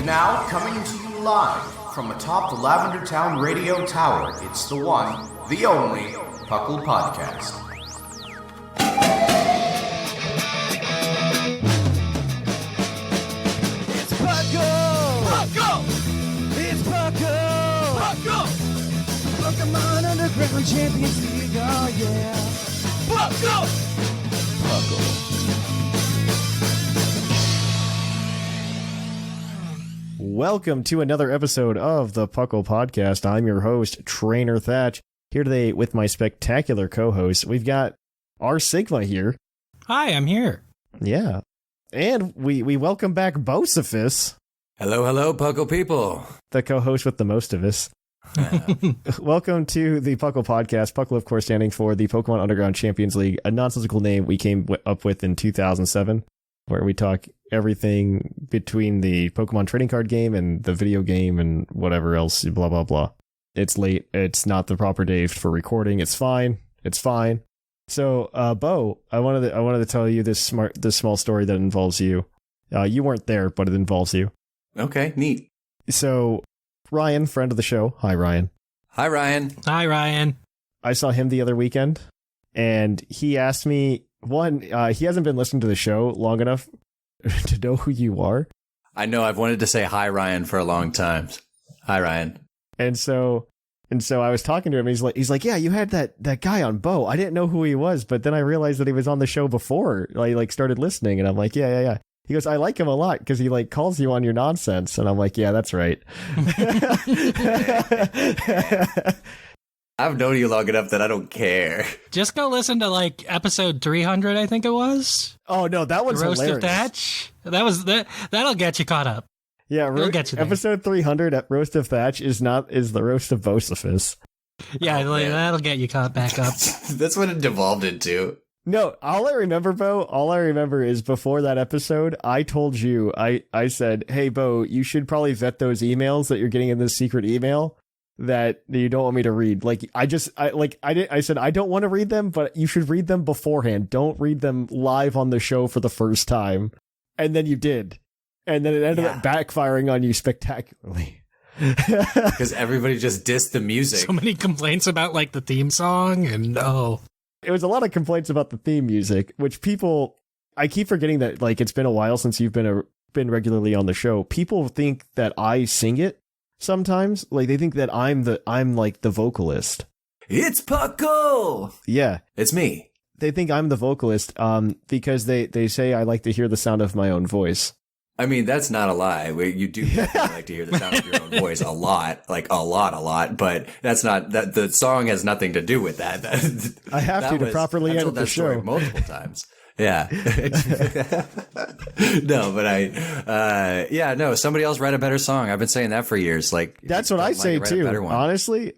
now, coming to you live from atop the Lavender Town Radio Tower, it's the one, the only, Puckle Podcast. It's Puckle! Puckle! It's Puckle! Puckle! Pokemon Underground Champions League, oh yeah! Puckle! Puckle. Welcome to another episode of the Puckle Podcast. I'm your host, Trainer Thatch, here today with my spectacular co-host. We've got R.Sigma here. Hi, I'm here. Yeah. And we welcome back Bocefus. Hello, Puckle people. The co-host with the most of us. Welcome to the Puckle Podcast. Puckle, of course, standing for the Pokemon Underground Champions League, a nonsensical name we came up with in 2007, where we talk everything between the Pokemon trading card game and the video game and whatever else, blah, blah, blah. It's late. It's not the proper day for recording. It's fine. It's fine. So, Bo, I wanted to tell you this small story that involves you. You weren't there, but it involves you. Okay, neat. So, Ryan, friend of the show. Hi, Ryan. Hi, Ryan. Hi, Ryan. I saw him the other weekend, and he asked me, he hasn't been listening to the show long enough to know who you are. I know, I've wanted to say hi, Ryan, for a long time. Hi, Ryan. And so I was talking to him. He's like, yeah, you had that guy on Bo. I didn't know who he was, but then I realized that he was on the show before I started listening, and I'm like, yeah. He goes, I like him a lot because he calls you on your nonsense, and I'm like, yeah, that's right. I've known you long enough that I don't care. Just go listen to episode 300, I think it was. Oh no, that one's Roast hilarious. of Thatch. That'll get you caught up. Yeah, It'll get you there. Episode 300 at Roast of Thatch is the Roast of Bocefus. Yeah, that'll get you caught back up. That's what it devolved into. No, all I remember is before that episode, I told you, I said, hey, Bo, you should probably vet those emails that you're getting in this secret email that you don't want me to read. I said, I don't want to read them, but you should read them beforehand. Don't read them live on the show for the first time. And then you did. And then it ended up backfiring on you spectacularly. Because everybody just dissed the music. So many complaints about the theme song, and it was a lot of complaints about the theme music, which I keep forgetting that it's been a while since you've been regularly on the show. People think that I sing it sometimes. They think that I'm the vocalist. It's Puckle! Yeah. It's me. They think I'm the vocalist because they say I like to hear the sound of my own voice. I mean, that's not a lie. You do like to hear the sound of your own voice a lot, a lot, but that's not that. The song has nothing to do with that. I have to properly edit the show multiple times. Yeah. No, but somebody else write a better song. I've been saying that for years. That's what I say too. Honestly,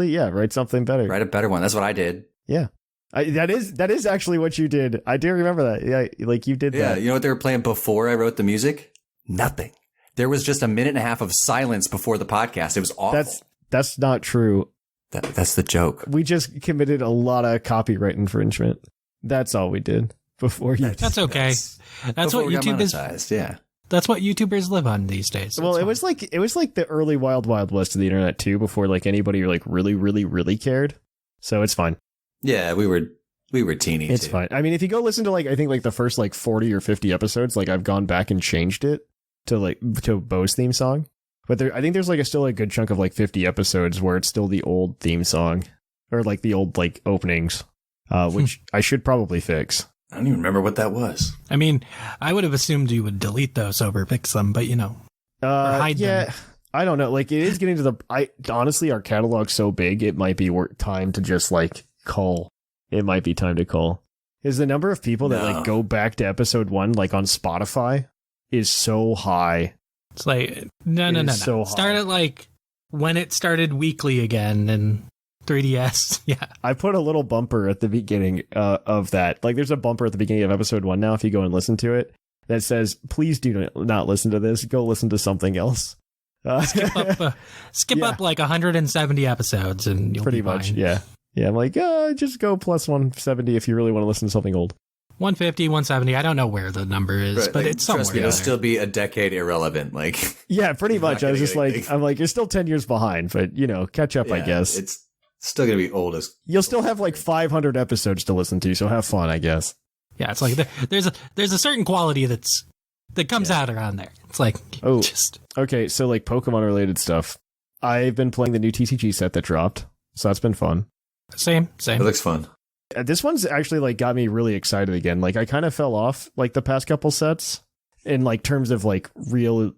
yeah, write something better. Write a better one. That's what I did. Yeah. That is actually what you did. I do remember that. Yeah, you did that. Yeah, you know what they were playing before I wrote the music? Nothing. There was just a minute and a half of silence before the podcast. It was awful. That's not true. That's the joke. We just committed a lot of copyright infringement. That's all we did before you. That's okay. That's what YouTube is. Yeah. That's what YouTubers live on these days. Well, it was like the early wild west of the internet too, before anybody really, really, really cared. So it's fine. Yeah, we were teeny. It's fine. I mean, if you go listen to I think the first 40 or 50 episodes, I've gone back and changed it to Bo's theme song. But I think there's still a good chunk of 50 episodes where it's still the old theme song or the old openings, which I should probably fix. I don't even remember what that was. I mean, I would have assumed you would delete those over fix them, but or hide them. I don't know. It is getting to honestly, our catalog's so big, it might be time to just call. It might be time to call. Is the number of people that go back to episode 1 on Spotify is so high. It's no. So start at when it started weekly again and 3DS. Yeah. I put a little bumper at the beginning of that. There's a bumper at the beginning of episode 1 now if you go and listen to it that says, please do not listen to this. Go listen to something else. Skip up 170 episodes and you'll pretty be fine. much. Yeah. Yeah, I'm just go plus 170 if you really want to listen to something old. 150, 170. I don't know where the number is, Right, but like, it's somewhere. trust me, it'll still be a decade irrelevant. Like, Yeah, pretty much. I was just like, I'm like, you're still 10 years behind, but catch up, I guess. It's still going to be old as. You'll still have like 500 episodes to listen to, so have fun, I guess. Yeah, it's like there's a certain quality that comes out around there. It's like, Okay, so like Pokemon related stuff. I've been playing the new TCG set that dropped, so that's been fun. Same. It looks fun. This one's actually like got me really excited again. Like I kind of fell off like the past couple sets in like terms of like real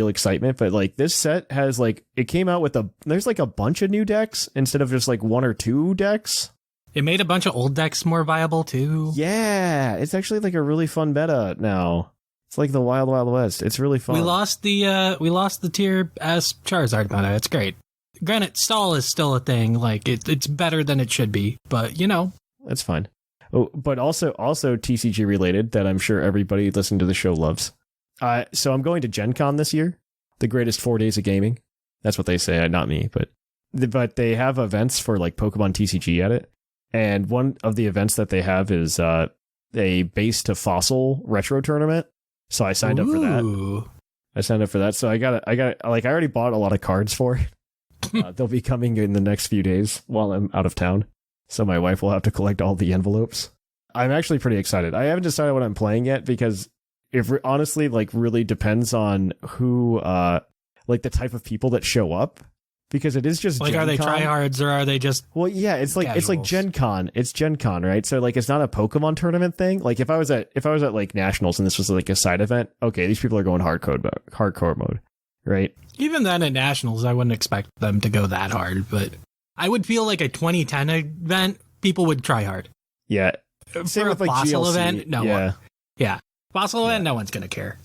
excitement, but like this set has like it came out with there's like a bunch of new decks instead of just like one or two decks. It made a bunch of old decks more viable too. Yeah, it's actually like a really fun meta now. It's like the Wild Wild West. It's really fun. We lost the tier as Charizard meta. It's great. Granted, stall is still a thing. Like it's better than it should be, but That's fine. Oh, but also TCG related that I'm sure everybody listening to the show loves. So I'm going to Gen Con this year, the greatest 4 days of gaming. That's what they say, not me, but they have events for like Pokemon TCG at it. And one of the events that they have is a base to fossil retro tournament. So I signed up for that. So I already bought a lot of cards for it. They'll be coming in the next few days while I'm out of town. So my wife will have to collect all the envelopes. I'm actually pretty excited. I haven't decided what I'm playing yet because honestly, like really depends on who, like the type of people that show up. Because it is just like, Gen are they Con. tryhards or are they just? Well, yeah, it's like Gen Con. It's Gen Con, right? So like, it's not a Pokemon tournament thing. Like if I was at like Nationals and this was like a side event, okay, these people are going hardcore mode, right? Even then at Nationals, I wouldn't expect them to go that hard, but I would feel like a 2010 event, people would try hard. Yeah. Same for with a like fossil GLC. event, no Yeah. one. Yeah. Fossil event, no one's gonna care.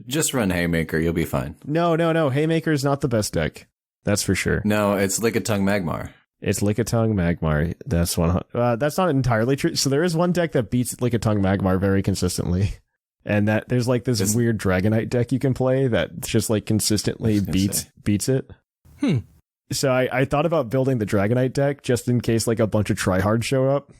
Just run Haymaker, you'll be fine. No. Haymaker is not the best deck. That's for sure. No, it's Lickitung Magmar. It's Lickitung Magmar. That's one. That's not entirely true. So there is one deck that beats Lickitung Magmar very consistently, and that there's like this weird Dragonite deck you can play that just like consistently beats it. So I thought about building the Dragonite deck just in case like a bunch of tryhards show up,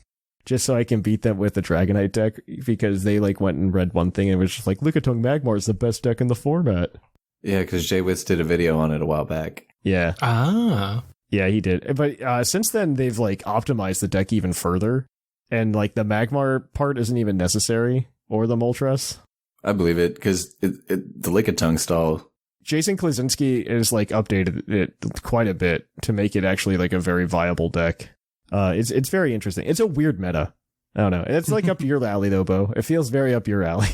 just so I can beat them with the Dragonite deck because they like went and read one thing and it was just like Lickitung Magmar is the best deck in the format. Yeah, because Jay Witz did a video on it a while back. Yeah. Yeah, he did. But since then, they've like optimized the deck even further. And like the Magmar part isn't even necessary, or the Moltres. I believe it, because the Lickitung stall. Jason Klaczynski is like updated it quite a bit to make it actually like a very viable deck. It's very interesting. It's a weird meta. I don't know. It's like up your alley though, Bo. It feels very up your alley.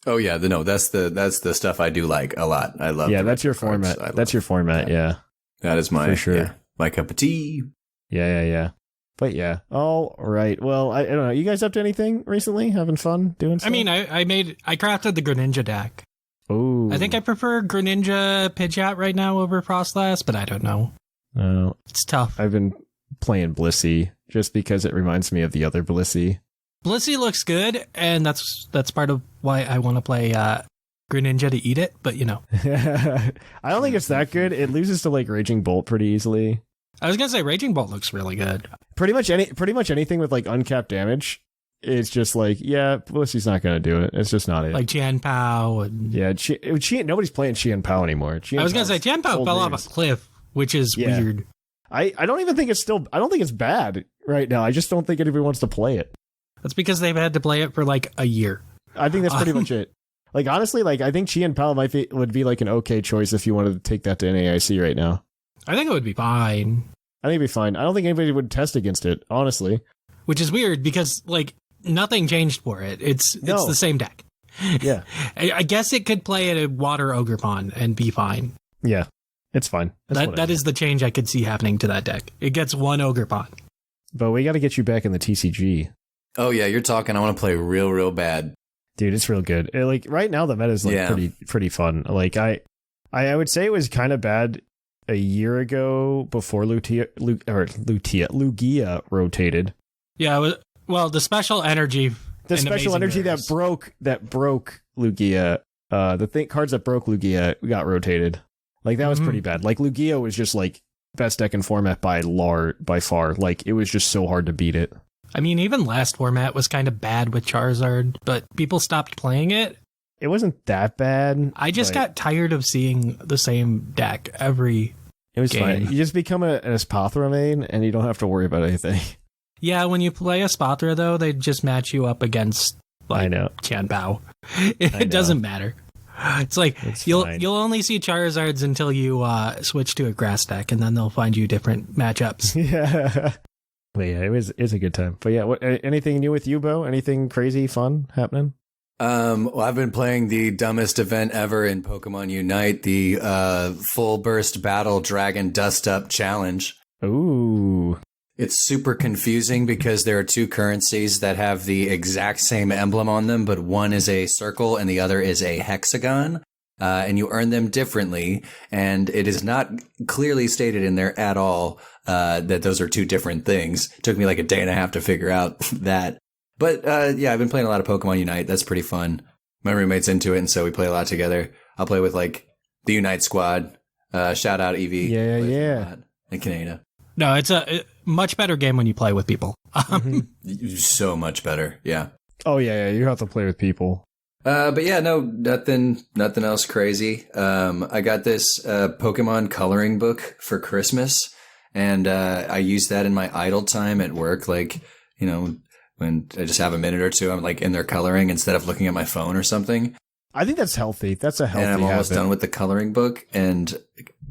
Oh yeah, that's the stuff I do like a lot. I love. Yeah, that's your format. That's your format. Yeah, that is my for sure. Yeah, my cup of tea. Yeah. But yeah, all right. Well, I don't know. You guys up to anything recently? Having fun doing stuff? I mean, I crafted the Greninja deck. Oh, I think I prefer Greninja Pidgeot right now over Frostlass, but I don't know. Oh, it's tough. I've been playing Blissey just because it reminds me of the other Blissey. Blissey looks good, and that's part of why I want to play Greninja to eat it, but I don't think it's that good. It loses to like Raging Bolt pretty easily. I was gonna say Raging Bolt looks really good. Pretty much anything with like uncapped damage, it's just like, yeah, Blissey's not gonna do it. It's just not it. Like Jianpao and nobody's playing Qianpao anymore. I was gonna say Jianpao fell off a cliff, which is weird. I don't even think I don't think it's bad right now. I just don't think anybody wants to play it. That's because they've had to play it for like a year. I think that's pretty much it. Like honestly, like I think Qianpao would be like an okay choice if you wanted to take that to NAIC right now. I think it would be fine. I think it'd be fine. I don't think anybody would test against it, honestly. Which is weird because like nothing changed for it. It's the same deck. Yeah. I guess it could play at a water Ogrepon and be fine. Yeah. It's fine. That is the change I could see happening to that deck. It gets one Ogrepon. But we got to get you back in the TCG. Oh yeah, you're talking. I want to play real bad, dude. It's real good. Like right now, the meta is like pretty fun. Like I would say it was kind of bad a year ago before Lugia rotated. Yeah, the special energy. The special energy that broke Lugia. Cards that broke Lugia got rotated. Like that was pretty bad. Like Lugia was just like best deck in format by far. Like it was just so hard to beat it. I mean, even last format was kind of bad with Charizard, but people stopped playing it. It wasn't that bad. I just got tired of seeing the same deck every It was game. fine. You just become an Espathra main, and you don't have to worry about anything. Yeah, when you play Espathra, though, they just match you up against I know. Tianbao. It doesn't matter. It's like you'll only see Charizards until you switch to a grass deck, and then they'll find you different matchups. Yeah. But yeah, it was a good time. But yeah, anything new with you, Bo? Anything crazy fun happening? Well, I've been playing the dumbest event ever in Pokemon Unite, the Full Burst Battle Dragon Dust Up Challenge. Ooh. It's super confusing because there are two currencies that have the exact same emblem on them, but one is a circle and the other is a hexagon. And you earn them differently. And it is not clearly stated in there at all that those are two different things. It took me like a day and a half to figure out that. But yeah, I've been playing a lot of Pokemon Unite. That's pretty fun. My roommate's into it, and so we play a lot together. I'll play with like the Unite squad. Shout out Eevee. Yeah. And Kaneda. No, it's a much better game when you play with people. So much better. Yeah. Oh yeah, you have to play with people. But yeah, no, nothing else crazy. I got this Pokemon coloring book for Christmas, and I use that in my idle time at work. Like, you know, when I just have a minute or two, I'm like in there coloring instead of looking at my phone or something. I think that's healthy. That's a healthy And I'm almost habit. done with the coloring book, and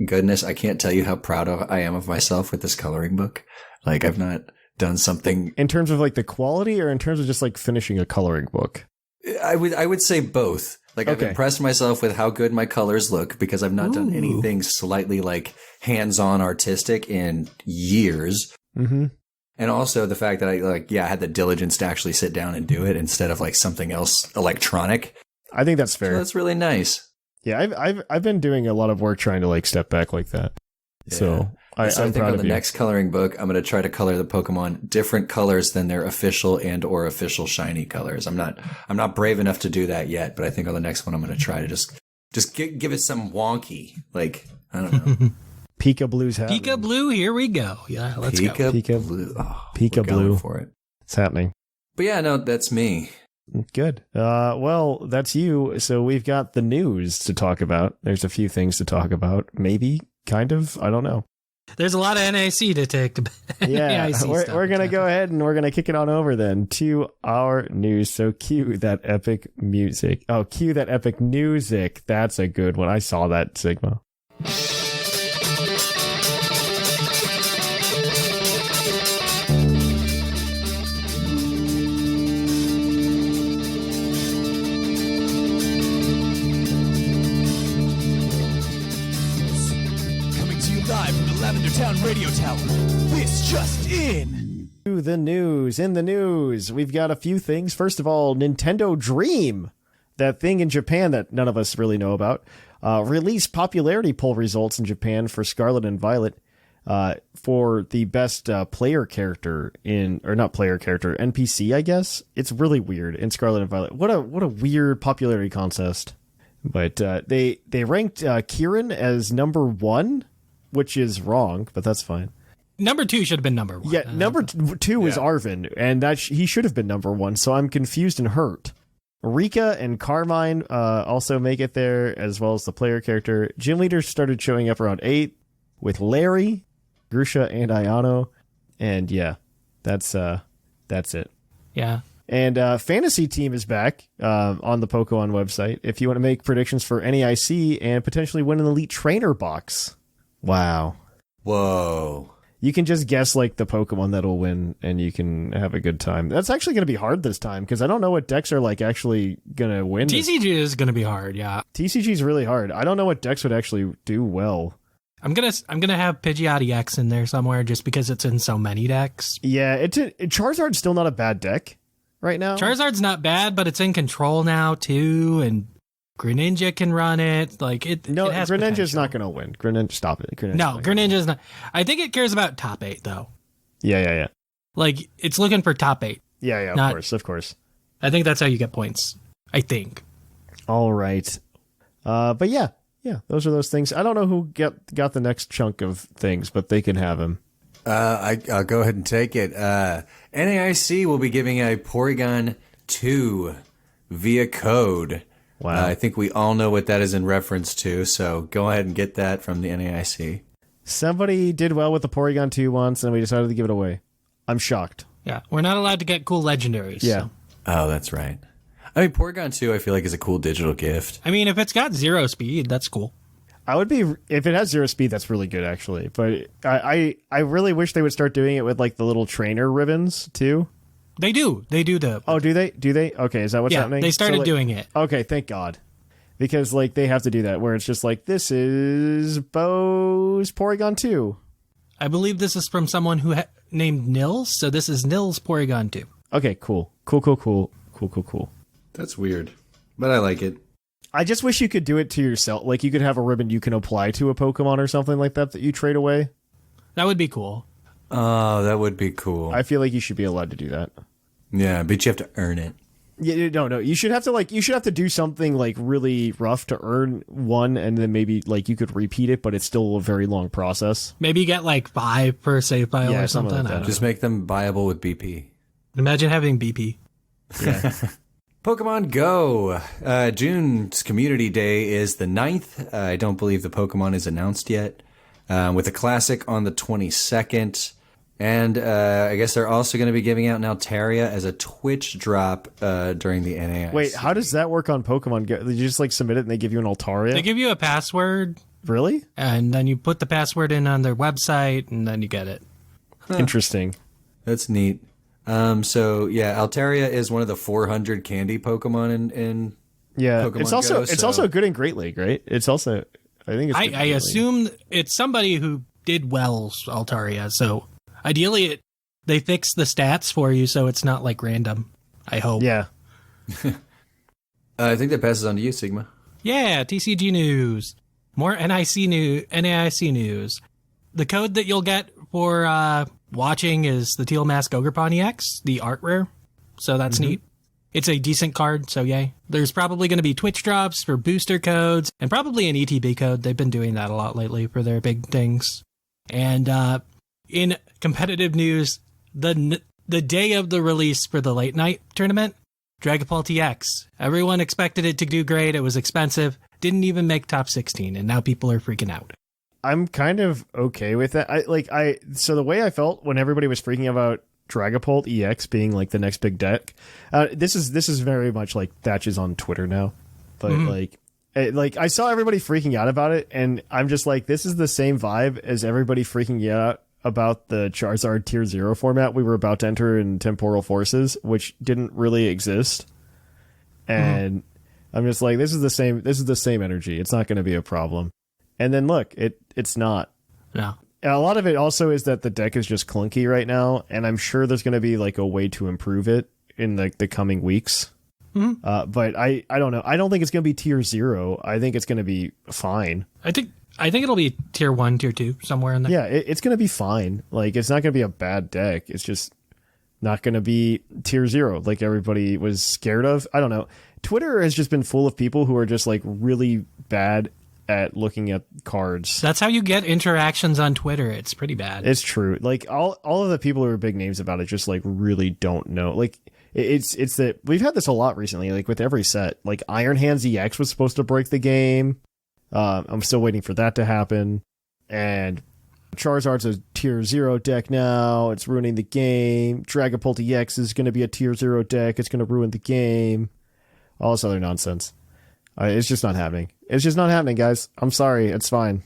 goodness, I can't tell you how proud I am of myself with this coloring book. Like, I've not done something In terms of like the quality, or in terms of just like finishing a coloring book? I would say both. Like, I've impressed myself with how good my colors look because I've not done anything slightly like hands-on artistic in years. Mm-hmm. And also the fact that I had the diligence to actually sit down and do it instead of like something else electronic. I think that's fair. So that's really nice. Yeah, I've been doing a lot of work trying to like step back like that. Yeah. So I I'm think proud on of the you. next coloring book, I'm going to try to color the Pokemon different colors than their official and or official shiny colors. I'm not brave enough to do that yet, but I think on the next one, I'm going to try to just give it some wonky, like, I don't know. Pika Blue's happening. Pika Blue, here we go. Yeah, let's go. Pika Blue. Oh, Pika we're going Blue. for it. It's happening. But yeah, no, that's me. Good. Well, that's you. So we've got the news to talk about. There's a few things to talk about. Maybe, kind of. I don't know. There's a lot of NAC to take. Yeah, NAC we're stuff going to to go ahead and we're going to kick it on over then to our news. So cue that epic music. Oh, cue that epic music. That's a good one. I saw that, Sigma. Coming to you live from the Lavender Town Radio Tower. This just in. To the news. In the news, we've got a few things. First of all, Nintendo Dream, that thing in Japan that none of us really know about, released popularity poll results in Japan for Scarlet and Violet for the best player character NPC, I guess. It's really weird in Scarlet and Violet. What a weird popularity contest. But they ranked Kieran as number 1, which is wrong, but that's fine. Number 2 should have been number 1. Yeah, number 2 is Arvin, and he should have been number 1, so I'm confused and hurt. Rika and Carmine also make it there, as well as the player character. Gym leaders started showing up around 8 with Larry, Grusha, and Ayano. And yeah, that's it. Yeah. And Fantasy Team is back on the Pokemon website if you want to make predictions for NEIC and potentially win an Elite Trainer box. Wow. Whoa. You can just guess like the Pokemon that'll win and you can have a good time. That's actually going to be hard this time because I don't know what decks are like actually going to win. TCG is going to be hard, yeah. TCG is really hard. I don't know what decks would actually do well. I'm gonna have Pidgeotty X in there somewhere just because it's in so many decks. Yeah, Charizard's still not a bad deck right now. Charizard's not bad, but it's in control now too, and Greninja can run it. Like it. No, it has Greninja's potential. not going to win. Greninja, stop it. Greninja's not. I think it cares about top 8 though. Yeah. Like it's looking for top 8. Yeah. Of course. I think that's how you get points. I think. All right. But yeah, those are those things. I don't know who got the next chunk of things, but they can have them. I'll go ahead and take it. NAIC will be giving a Porygon 2 via code. Wow. I think we all know what that is in reference to, so go ahead and get that from the NAIC. Somebody did well with the Porygon 2 once, and we decided to give it away. I'm shocked. Yeah, we're not allowed to get cool legendaries. Yeah. So. Oh, that's right. I mean, Porygon 2, I feel like, is a cool digital gift. I mean, if it's got 0 speed, that's cool. I would be, if it has 0 speed, that's really good, actually. But I really wish they would start doing it with, like, the little trainer ribbons, too. They do. They do the... Oh, do they? Do they? Okay, is that what's happening? They started doing it. Okay, thank God. Because, like, they have to do that, where it's just like, this is Bo's Porygon 2. I believe this is from someone who named Nils, so this is Nils Porygon 2. Okay, cool. Cool. That's weird, but I like it. I just wish you could do it to yourself. Like, you could have a ribbon you can apply to a Pokemon or something like that you trade away. That would be cool. Oh, that would be cool. I feel like you should be allowed to do that. Yeah, but you have to earn it. Yeah, no. You should have to do something like really rough to earn one, and then maybe like you could repeat it, but it's still a very long process. Maybe get like 5 per save file or something. Like that. Just make them viable with BP. Imagine having BP. Yeah. Pokemon Go. June's Community Day is the 9th. I don't believe the Pokemon is announced yet. With a Classic on the 22nd. And I guess they're also going to be giving out Altaria as a Twitch drop during the NAIC. Wait, how does that work on Pokemon Go? You just like submit it and they give you an Altaria? They give you a password. Really? And then you put the password in on their website, and then you get it. Interesting. That's neat. So yeah, Altaria is one of the 400 candy Pokemon in Pokemon it's also Go, it's also good in Great League, right? It's also I think it's good in I Great League. assume it's somebody who did well Altaria, so ideally they fix the stats for you so it's not like random. I hope. Yeah. I think that passes on to you, Sigma. Yeah, TCG news. More NAIC news. The code that you'll get for watching is the Teal Mask Ogre EX, the art rare. So that's neat. It's a decent card, so yay. There's probably going to be Twitch drops for booster codes and probably an ETB code. They've been doing that a lot lately for their big things. And in competitive news, the day of the release for the late night tournament, Dragapult EX. Everyone expected it to do great. It was expensive. Didn't even make top 16, and now people are freaking out. I'm kind of okay with that. So the way I felt when everybody was freaking about Dragapult EX being like the next big deck, this is very much like Thatch is on Twitter now, but like I saw everybody freaking out about it, and I'm just like, this is the same vibe as everybody freaking out about the Charizard Tier 0 format we were about to enter in Temporal Forces, which didn't really exist, and I'm just like, this is the same energy. It's not going to be a problem. And then look, it's not. No. And a lot of it also is that the deck is just clunky right now, and I'm sure there's going to be like a way to improve it in the coming weeks. But I don't know. I don't think it's going to be Tier 0. I think it's going to be fine. I think it'll be Tier 1, Tier 2, somewhere in there. Yeah, it's going to be fine. Like, it's not going to be a bad deck. It's just not going to be Tier 0 like everybody was scared of. I don't know. Twitter has just been full of people who are just like really bad at looking at cards. That's how you get interactions on Twitter. It's pretty bad. It's true. Like all of the people who are big names about it just like really don't know. Like it's that we've had this a lot recently, like with every set. Like Iron Hands EX was supposed to break the game. I'm still waiting for that to happen. And Charizard's a Tier 0 deck now. It's ruining the game. Dragapult EX is going to be a Tier 0 deck. It's going to ruin the game. All this other nonsense. It's just not happening. It's just not happening, guys. I'm sorry. It's fine.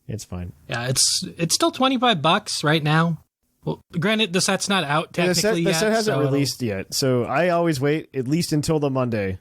It's fine. Yeah, it's still $25 right now. Well, granted, the set's not out technically yet. The set hasn't released yet, so I always wait at least until the Monday.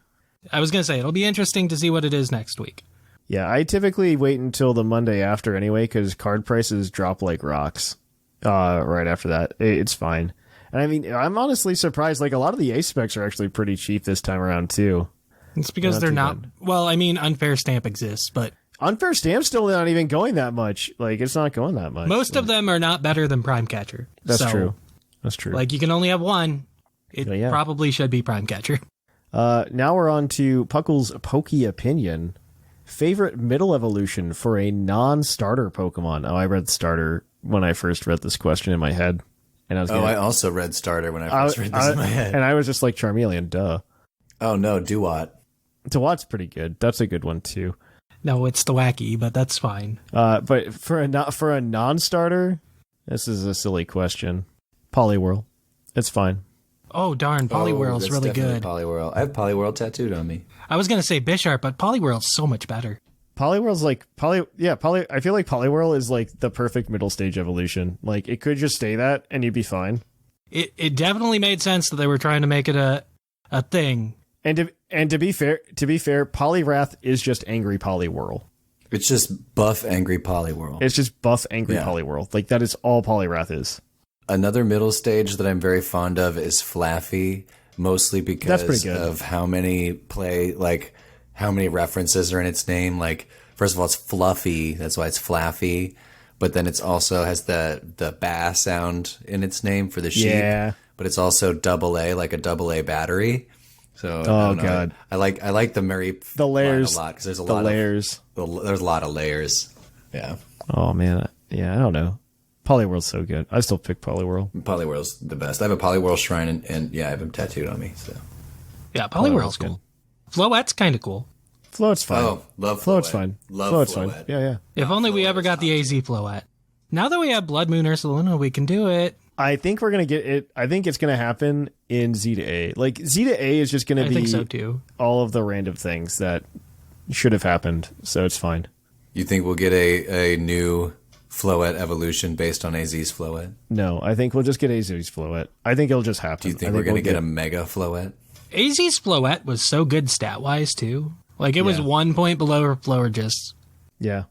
I was going to say, it'll be interesting to see what it is next week. Yeah, I typically wait until the Monday after anyway, because card prices drop like rocks right after that. It's fine. And I mean, I'm honestly surprised. Like, a lot of the ace specs are actually pretty cheap this time around, too. It's because they're not... Well, I mean, Unfair Stamp exists, but... Unfair Stamp's still not even going that much. Like, it's not going that much. Most of them are not better than Prime Catcher. That's true. That's true. Like, you can only have one. It probably should be Prime Catcher. Now we're on to Puckle's Pokey Opinion. Favorite middle evolution for a non-starter Pokemon? Oh, I read starter. when I first read this question in my head. And I also read starter when I first read this in my head. And I was just like, Charmeleon, duh. Oh, no, Duat. Duat's pretty good. That's a good one, too. No, it's the wacky, but that's fine. But for a non-starter, this is a silly question. Poliwhirl. It's fine. Oh, darn. Poliwhirl's really good. Poliwhirl. I have Poliwhirl tattooed on me. I was going to say Bisharp, but Poliwhirl's so much better. Poliwhirl's like I feel like Poliwhirl is like the perfect middle stage evolution. Like it could just stay that and you'd be fine. It definitely made sense that they were trying to make it a thing. And to be fair, Poliwrath is just angry Poliwhirl. It's just buff angry Poliwhirl. It's just buff angry Poliwhirl. Like that is all Poliwrath is. Another middle stage that I'm very fond of is Flaffy, mostly because of how many references are in its name. Like, first of all, it's fluffy. That's why it's Flaffy. But then it's also has the ba sound in its name for the sheep. Yeah. But it's also AA, like a AA battery. So God, I like the layers a lot because there's a lot there's a lot of layers. Yeah. Oh man, yeah. I don't know. Poliwhirl's so good. I still pick Poliwhirl. Poliwhirl's the best. I have a Poliwhirl shrine and I have him tattooed on me. So yeah, Poliwhirl's cool. Floette's kind of cool. Floette's fine. Oh, love Floette's Floette. fine. Love Floette's Floette. fine. Yeah. If only we ever got the AZ Floette. Now that we have Blood Moon Ursaluna, we can do it. I think we're gonna get it. I think it's gonna happen in Z to A. Like Z to A is just gonna be think so too. All of the random things that should have happened. So it's fine. You think we'll get a new Floette evolution based on AZ's Floette? No, I think we'll just get AZ's Floette. I think it'll just happen. Do you think we're going to get a Mega Floette? AZ's Floette was so good stat-wise, too. Like, it was 1 point below Florigist. Yeah.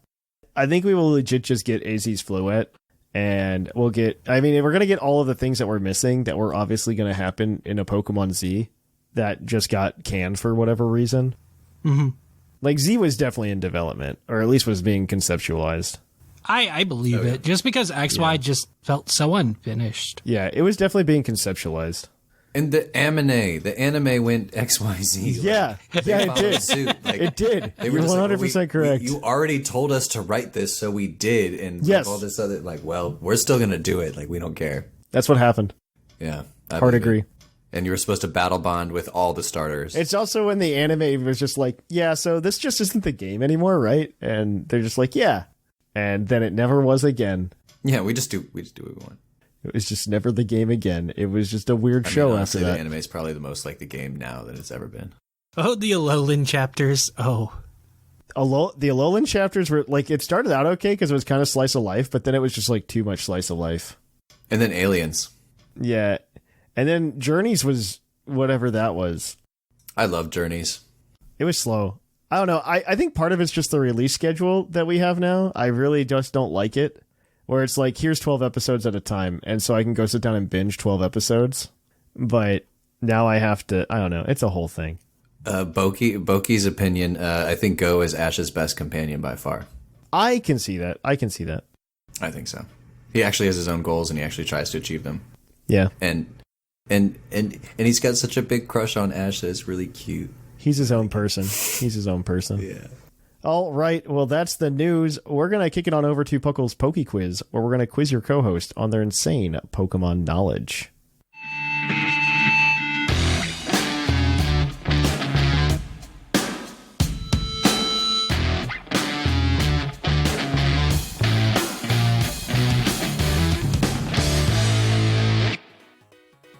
I think we will legit just get AZ's Floette, and we'll get... I mean, we're going to get all of the things that we're missing that were obviously going to happen in a Pokemon Z that just got canned for whatever reason. Mm-hmm. Like, Z was definitely in development, or at least was being conceptualized. I believe it, just because XY just felt so unfinished. Yeah, it was definitely being conceptualized. And the anime went XYZ. Yeah, it did. Suit. Like, it did. They were You're 100% correct. You already told us to write this, so we did. And yes. all this other, like, well, we're still going to do it. Like, we don't care. That's what happened. Yeah. Hard agree. And you were supposed to battle bond with all the starters. It's also when the anime was just like, yeah, so this just isn't the game anymore, right? And they're just like, yeah. And then it never was again. Yeah, we just do what we want. It was just never the game again. It was just a weird show honestly, after that. The anime is probably the most like the game now that it's ever been. Oh, the Alolan chapters. Oh. The Alolan chapters were like, it started out okay because it was kind of slice of life, but then it was just like too much slice of life. And then Aliens. Yeah. And then Journeys was whatever that was. I love Journeys. It was slow. I don't know. I think part of it's just the release schedule that we have now. I really just don't like it. Where it's like, here's 12 episodes at a time. And so I can go sit down and binge 12 episodes. But now I have to, I don't know. It's a whole thing. Boki's opinion, I think Go is Ash's best companion by far. I can see that. I think so. He actually has his own goals and he actually tries to achieve them. Yeah. And he's got such a big crush on Ash that it's really cute. He's his own person. Yeah. All right. Well, that's the news. We're going to kick it on over to Puckle's Poke Quiz, where we're going to quiz your co-host on their insane Pokemon knowledge.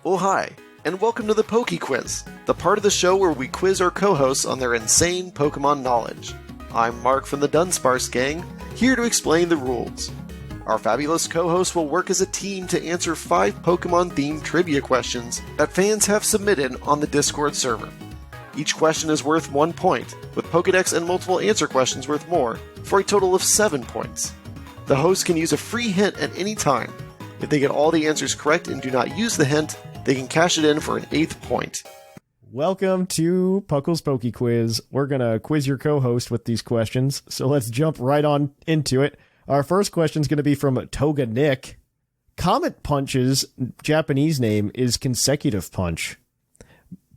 Oh, hi, and welcome to the Poke Quiz, the part of the show where we quiz our co-hosts on their insane Pokemon knowledge. I'm Mark from the Dunsparce Gang, here to explain the rules. Our fabulous co-hosts will work as a team to answer 5 Pokemon-themed trivia questions that fans have submitted on the Discord server. Each question is worth 1 point, with Pokedex and multiple answer questions worth more, for a total of 7 points. The host can use a free hint at any time. If they get all the answers correct and do not use the hint, they can cash it in for an 8th point. Welcome to Puckle's Poke Quiz. We're going to quiz your co-host with these questions, so let's jump right on into it. Our first question is going to be from Toga Nick. Comet Punch's Japanese name is Consecutive Punch,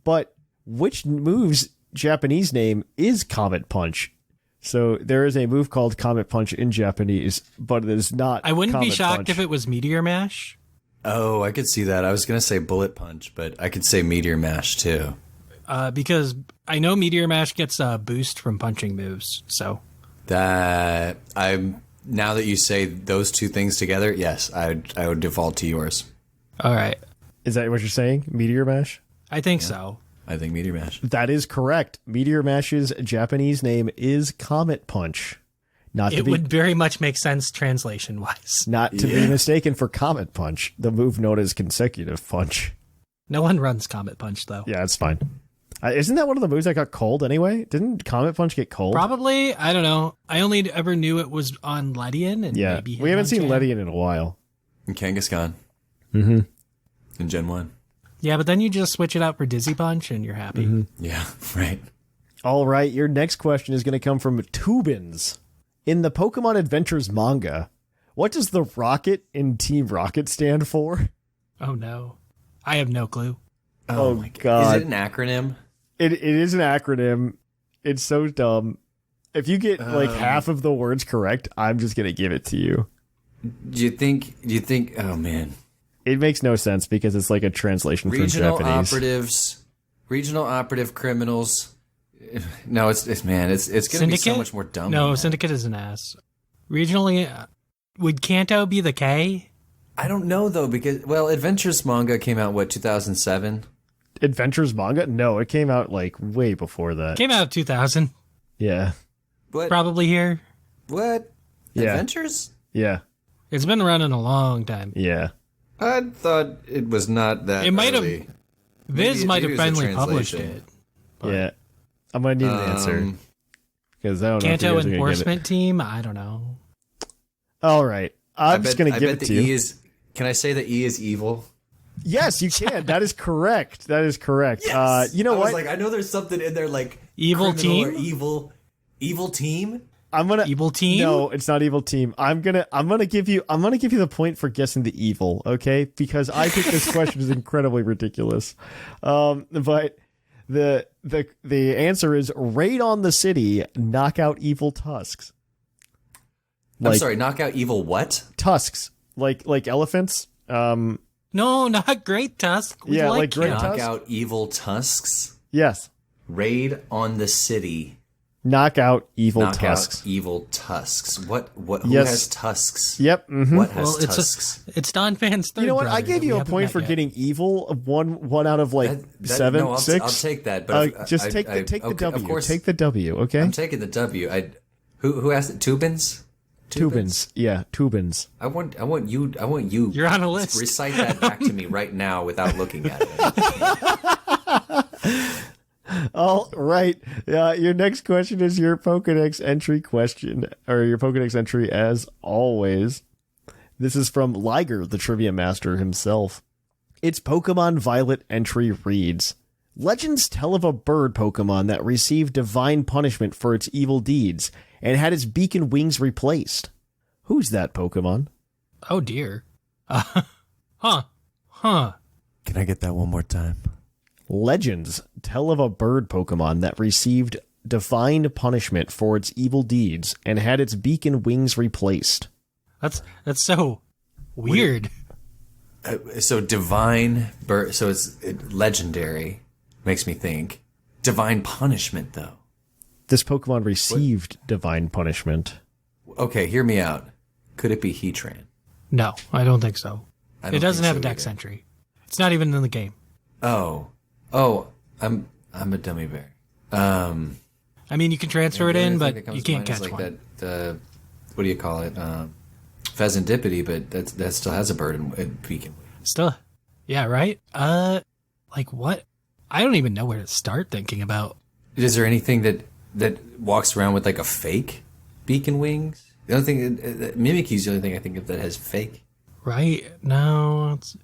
but which move's Japanese name is Comet Punch? So there is a move called Comet Punch in Japanese, but it is not. I wouldn't be Comet shocked Punch. if it was Meteor Mash. Oh, I could see that. I was going to say Bullet Punch, but I could say Meteor Mash too. Because I know Meteor Mash gets a boost from punching moves. So Now that you say those two things together, yes, I would default to yours. all right, Is that what you're saying? Meteor Mash? I think so. I think Meteor Mash. That is correct. Meteor Mash's Japanese name is Comet Punch. It would very much make sense translation-wise. Not to be mistaken for Comet Punch, the move known as Consecutive Punch. No one runs Comet Punch, though. Yeah, it's fine. Isn't that one of the moves that got cold anyway? Didn't Comet Punch get cold? Probably. I don't know. I only ever knew it was on Ledian. And Yeah, maybe we haven't seen Hitmonchan. Ledian in a while. And Kangaskhan. Mm-hmm. In Gen 1. Yeah, but then you just switch it out for Dizzy Punch and you're happy. Mm-hmm. Yeah, right. All right, your next question is going to come from Tubins. In the Pokemon Adventures manga, what does the Rocket in Team Rocket stand for? Oh, no. I have no clue. Oh my God. Is it an acronym? It is an acronym. It's so dumb. If you get like half of the words correct, I'm just going to give it to you. Do you think, oh man. It makes no sense because it's like a translation from Japanese. Regional operative criminals. No, it's going to be so much more dumb. No, than that. Syndicate is an S. Regionally, would Kanto be the K? I don't know though because Adventures manga came out 2007. Adventures manga? No, it came out like way before that. Came out 2000. Yeah. What? Probably here. What? Yeah. Adventures? Yeah. It's been running a long time. Yeah. I thought it was not that. It might have. early. Viz might have maybe it was a finally published translation. it. Yeah. I'm going to need an answer. Because I don't know if you Kanto guys are gonna get Enforcement Team? I don't know. it. All right. I'm just going to give I it bet to the you. E is. Can I say the E is evil? Yes, you can. That is correct. That is correct. You know I what? was like, I know there's something in there like Evil criminal or Team? evil team. I'm gonna Evil Team? No, it's not Evil Team. I'm gonna give you the point for guessing the evil, okay? Because I think this question is incredibly ridiculous. But the answer is raid on the city, knock out evil tusks. I'm sorry, knock out evil what? Tusks, like elephants. No, not Great Tusk. We Yeah, like Great him. Tusk. Knock out evil tusks. Yes, Raid on the city. knock out evil Knock tusks. out evil tusks. What? Who Yes. has tusks? Yep. Mm-hmm. What has Well, tusks? it's Don Fan's third You know what? I brother gave that you we a haven't point met for yet. getting evil. One out of like seven, no, 6. I'll take that. But Just take the okay, W. Of course, Take the W. Okay. I'm taking the W. Who has it? Tubins? Tubins. Yeah, Tubins. I want you. You're on a list. Recite that back to me right now without looking at it. All right. Your next question is your Pokedex entry question, or your Pokedex entry as always. This is from Liger, the trivia master himself. Its Pokemon Violet entry reads, Legends tell of a bird Pokemon that received divine punishment for its evil deeds and had its beak and wings replaced. Who's that Pokemon? Oh, dear. Huh. Can I get that one more time? Legends tell of a bird Pokemon that received divine punishment for its evil deeds and had its beak and wings replaced. That's so weird. So divine bird. So it's legendary. Makes me think divine punishment though. This Pokemon received divine punishment. Okay, hear me out. Could it be Heatran? No, I don't think so. I It don't doesn't think have so a Dex either. entry. It's not even in the game. Oh, I'm a dummy bear. I mean, you can transfer it in, but you can't catch like one. that. What do you call it? Pheasantipity, but that still has a bird and beak and wing. Still, yeah, right? Like what? I don't even know where to start thinking about. Is there anything that walks around with like a fake beak and wings? The only thing Mimikyu's the only thing I think of that has fake. Right? No, it's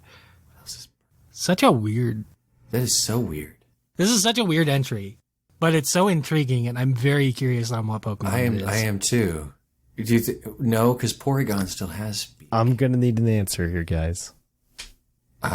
such a weird. That is so weird. This is such a weird entry, but it's so intriguing, and I'm very curious on what Pokemon it is. I am too. Do you no? Because Porygon still has beak. I'm gonna need an answer here, guys. Not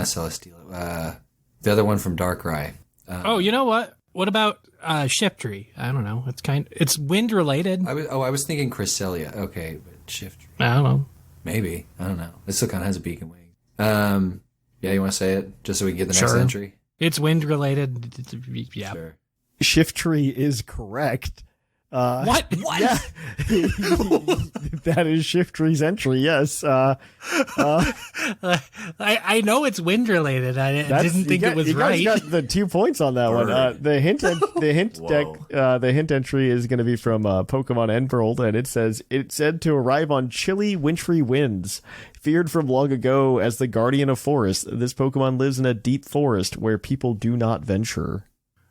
Celesteela. The other one from Darkrai. Oh, you know what? What about Shiftry? I don't know. It's wind related. I was thinking Cresselia. Okay, but Shift. I don't know. Maybe. I don't know. It still kind of has a beak and wing. Yeah, you want to say it just so we can get the next Sure. entry? It's wind related. Yeah. Sure. Shiftry is correct. What? Yeah, that is Shiftry's entry. Yes. I know it's wind related. I didn't think it was you right. You guys got the 2 points on that one. The hint entry is going to be from Pokemon Emerald, and it said to arrive on chilly, wintry winds, feared from long ago as the guardian of forests. This Pokemon lives in a deep forest where people do not venture.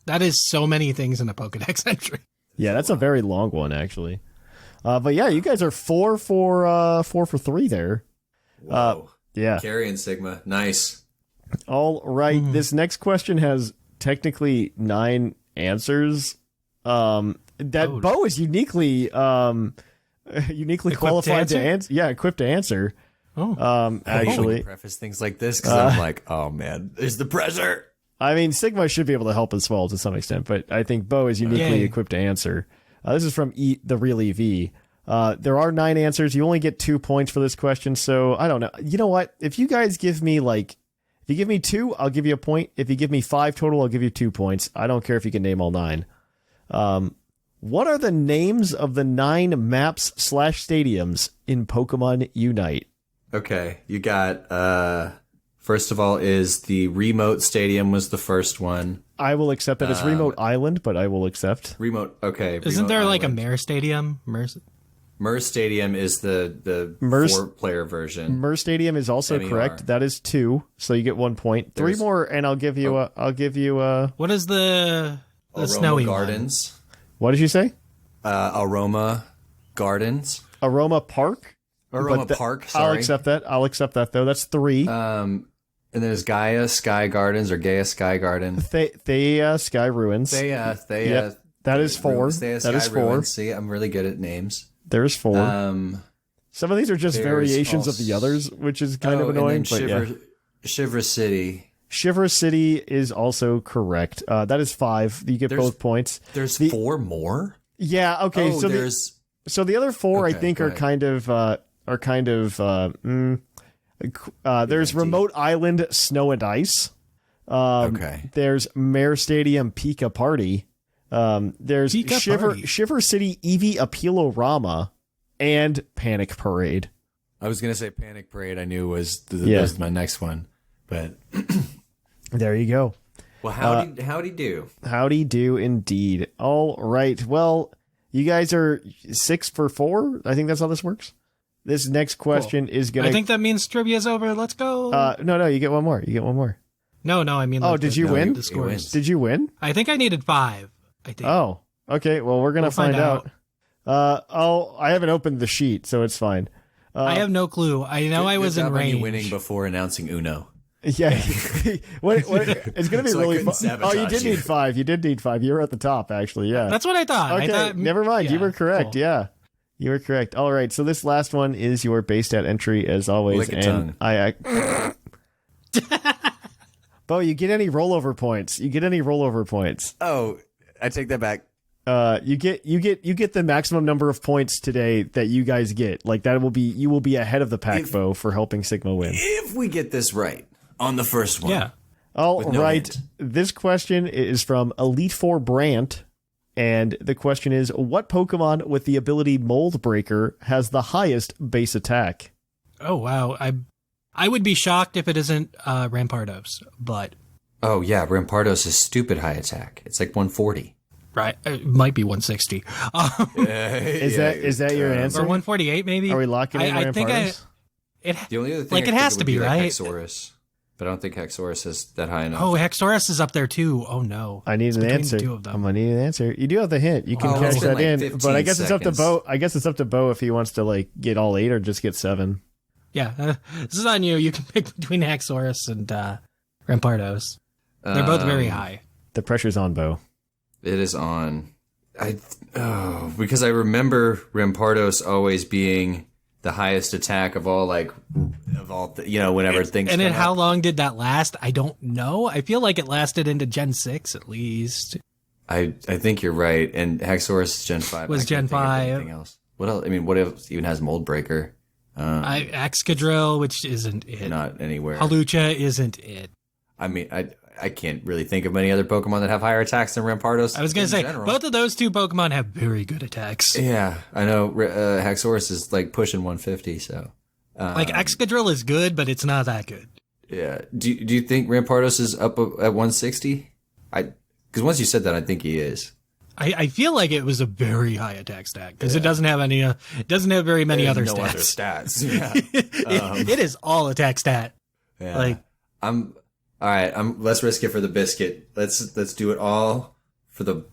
That is so many things in a Pokedex entry. Yeah, that's a very long one, actually. But yeah, you guys are 4 for 3 there. Whoa. Yeah. Carrying Sigma. Nice. All right. This next question has technically 9 answers. Bo is uniquely qualified to answer. Yeah, equipped to answer. Oh. Actually, Preface things like this because I'm like, oh man, there's the pressure. I mean, Sigma should be able to help as well to some extent, but I think Bo is uniquely equipped to answer. This is from the Real EV. There are 9 answers. You only get 2 points for this question, so I don't know. You know what? If you guys give me if you give me 2, I'll give you a point. If you give me 5 total, I'll give you 2 points. I don't care if you can name all 9. What are the names of the 9 maps/stadiums in Pokemon Unite? Okay, you got first of all is the remote stadium was the first one. I will accept that it's Remote Island, but I will accept. Remote, okay. Isn't there like a Island. Mare Stadium? Mer Stadium is the 4-player version. Mer Stadium is also MER. correct. That is 2, so you get 1 point. 3 more, and I'll give you What is the Aroma snowy Gardens. What did you say? Aroma Gardens. Aroma Park. Aroma Park. Sorry. I'll accept that though. That's 3. And there's Gaia Sky Gardens or Gaia Sky Garden. Thea Sky Ruins. Thea. Yep. That is 4. Thea That is Sky 4. Ruins. See, I'm really good at names. There's 4. Some of these are just there's variations of also- the others, which is kind of and annoying. then But yeah. Shivra City. Shiver City is also correct. That is 5. You get both points. There's 4 more? Yeah. Okay. Oh, so there's... So the other 4, I Okay, think, go are ahead. kind of. There's Remote Island Snow and Ice. Okay. There's Mare Stadium Pika Party. There's Pika Party. Shiver City Eevee Appeal-O-Rama and Panic Parade. I was going to say Panic Parade. I knew was my next one. But There you go. well, howdy do. Howdy do indeed. All right. Well, you guys are 6 for 4. I think that's how this works. This next question is going to... I think that means trivia's over. Let's go. No, you get one more. No, I mean... Oh, like did the- you no, win? The scores. Did you win? I think I needed 5. I think. Oh, okay. Well, we're going to We'll find find out. I haven't opened the sheet, so it's fine. I have no clue. I know I was Good in job on you range. winning before announcing Uno. Yeah. What, it's going to be So I really couldn't fun. Oh, you sabotage did you. need 5. You did need 5. You were at the top, actually. Yeah. That's what I thought. Okay. I thought, Never mind. You yeah, were correct. cool. Yeah. You were correct. All right. So this last one is your base stat entry, as always. Lick a tongue. Bo, you get any rollover points? Oh, I take that back. You get the maximum number of points today that you guys get. Like you will be ahead of the pack, Bo, for helping Sigma win. If we get this right on the first one. Yeah. All With no right. hint. This question is from Elite Four Brant, and the question is: what Pokemon with the ability Mold Breaker has the highest base attack? Oh, wow. I would be shocked if it isn't Rampardos, but... Oh, yeah. Rampardos is stupid high attack. It's like 140. Right. It might be 160. Is that your Or answer? 148, maybe? Are we locking in I think Rampardos? The only other thing Like, I it could has think to would be, like right? Hexorus, but I don't think Hexorus is that high enough. Oh, Hexorus is up there, too. Oh, no. I need It's an between answer. the two of them. I'm gonna need an answer. You do have the hint. You can Oh, cash it's been that like in, 15 but I guess it's up to seconds. Bo. I guess it's up to Bo if he wants to like get all 8 or just get 7. Yeah. This is on you. You can pick between Hexorus and Rampardos. They're both very high. The pressure's on Bo. It is on. Because I remember Rampardos always being the highest attack of all, whenever things. And then come how up. long did that last? I don't know. I feel like it lasted into Gen 6 at least. I think you're right. And Hexorus Gen 5 Was I can't Gen think of 5. anything else? What else? I mean, what else even has Mold Breaker? Excadrill, which isn't it. Not anywhere. Halucha isn't it. I mean, I can't really think of many other Pokemon that have higher attacks than Rampardos. I was going to say, general. both of those two Pokemon have very good attacks. Yeah, I know. Hexorus is like pushing 150, so. Like, Excadrill is good, but it's not that good. Yeah. Do you think Rampardos is up at 160? Because once you said that, I think he is. I feel like it was a very high attack stat because it doesn't have any. It doesn't have very many other no stats. other stats. Yeah. It is all attack stat. Yeah. Like, All right. Let's risk it for the biscuit. Let's do it all for the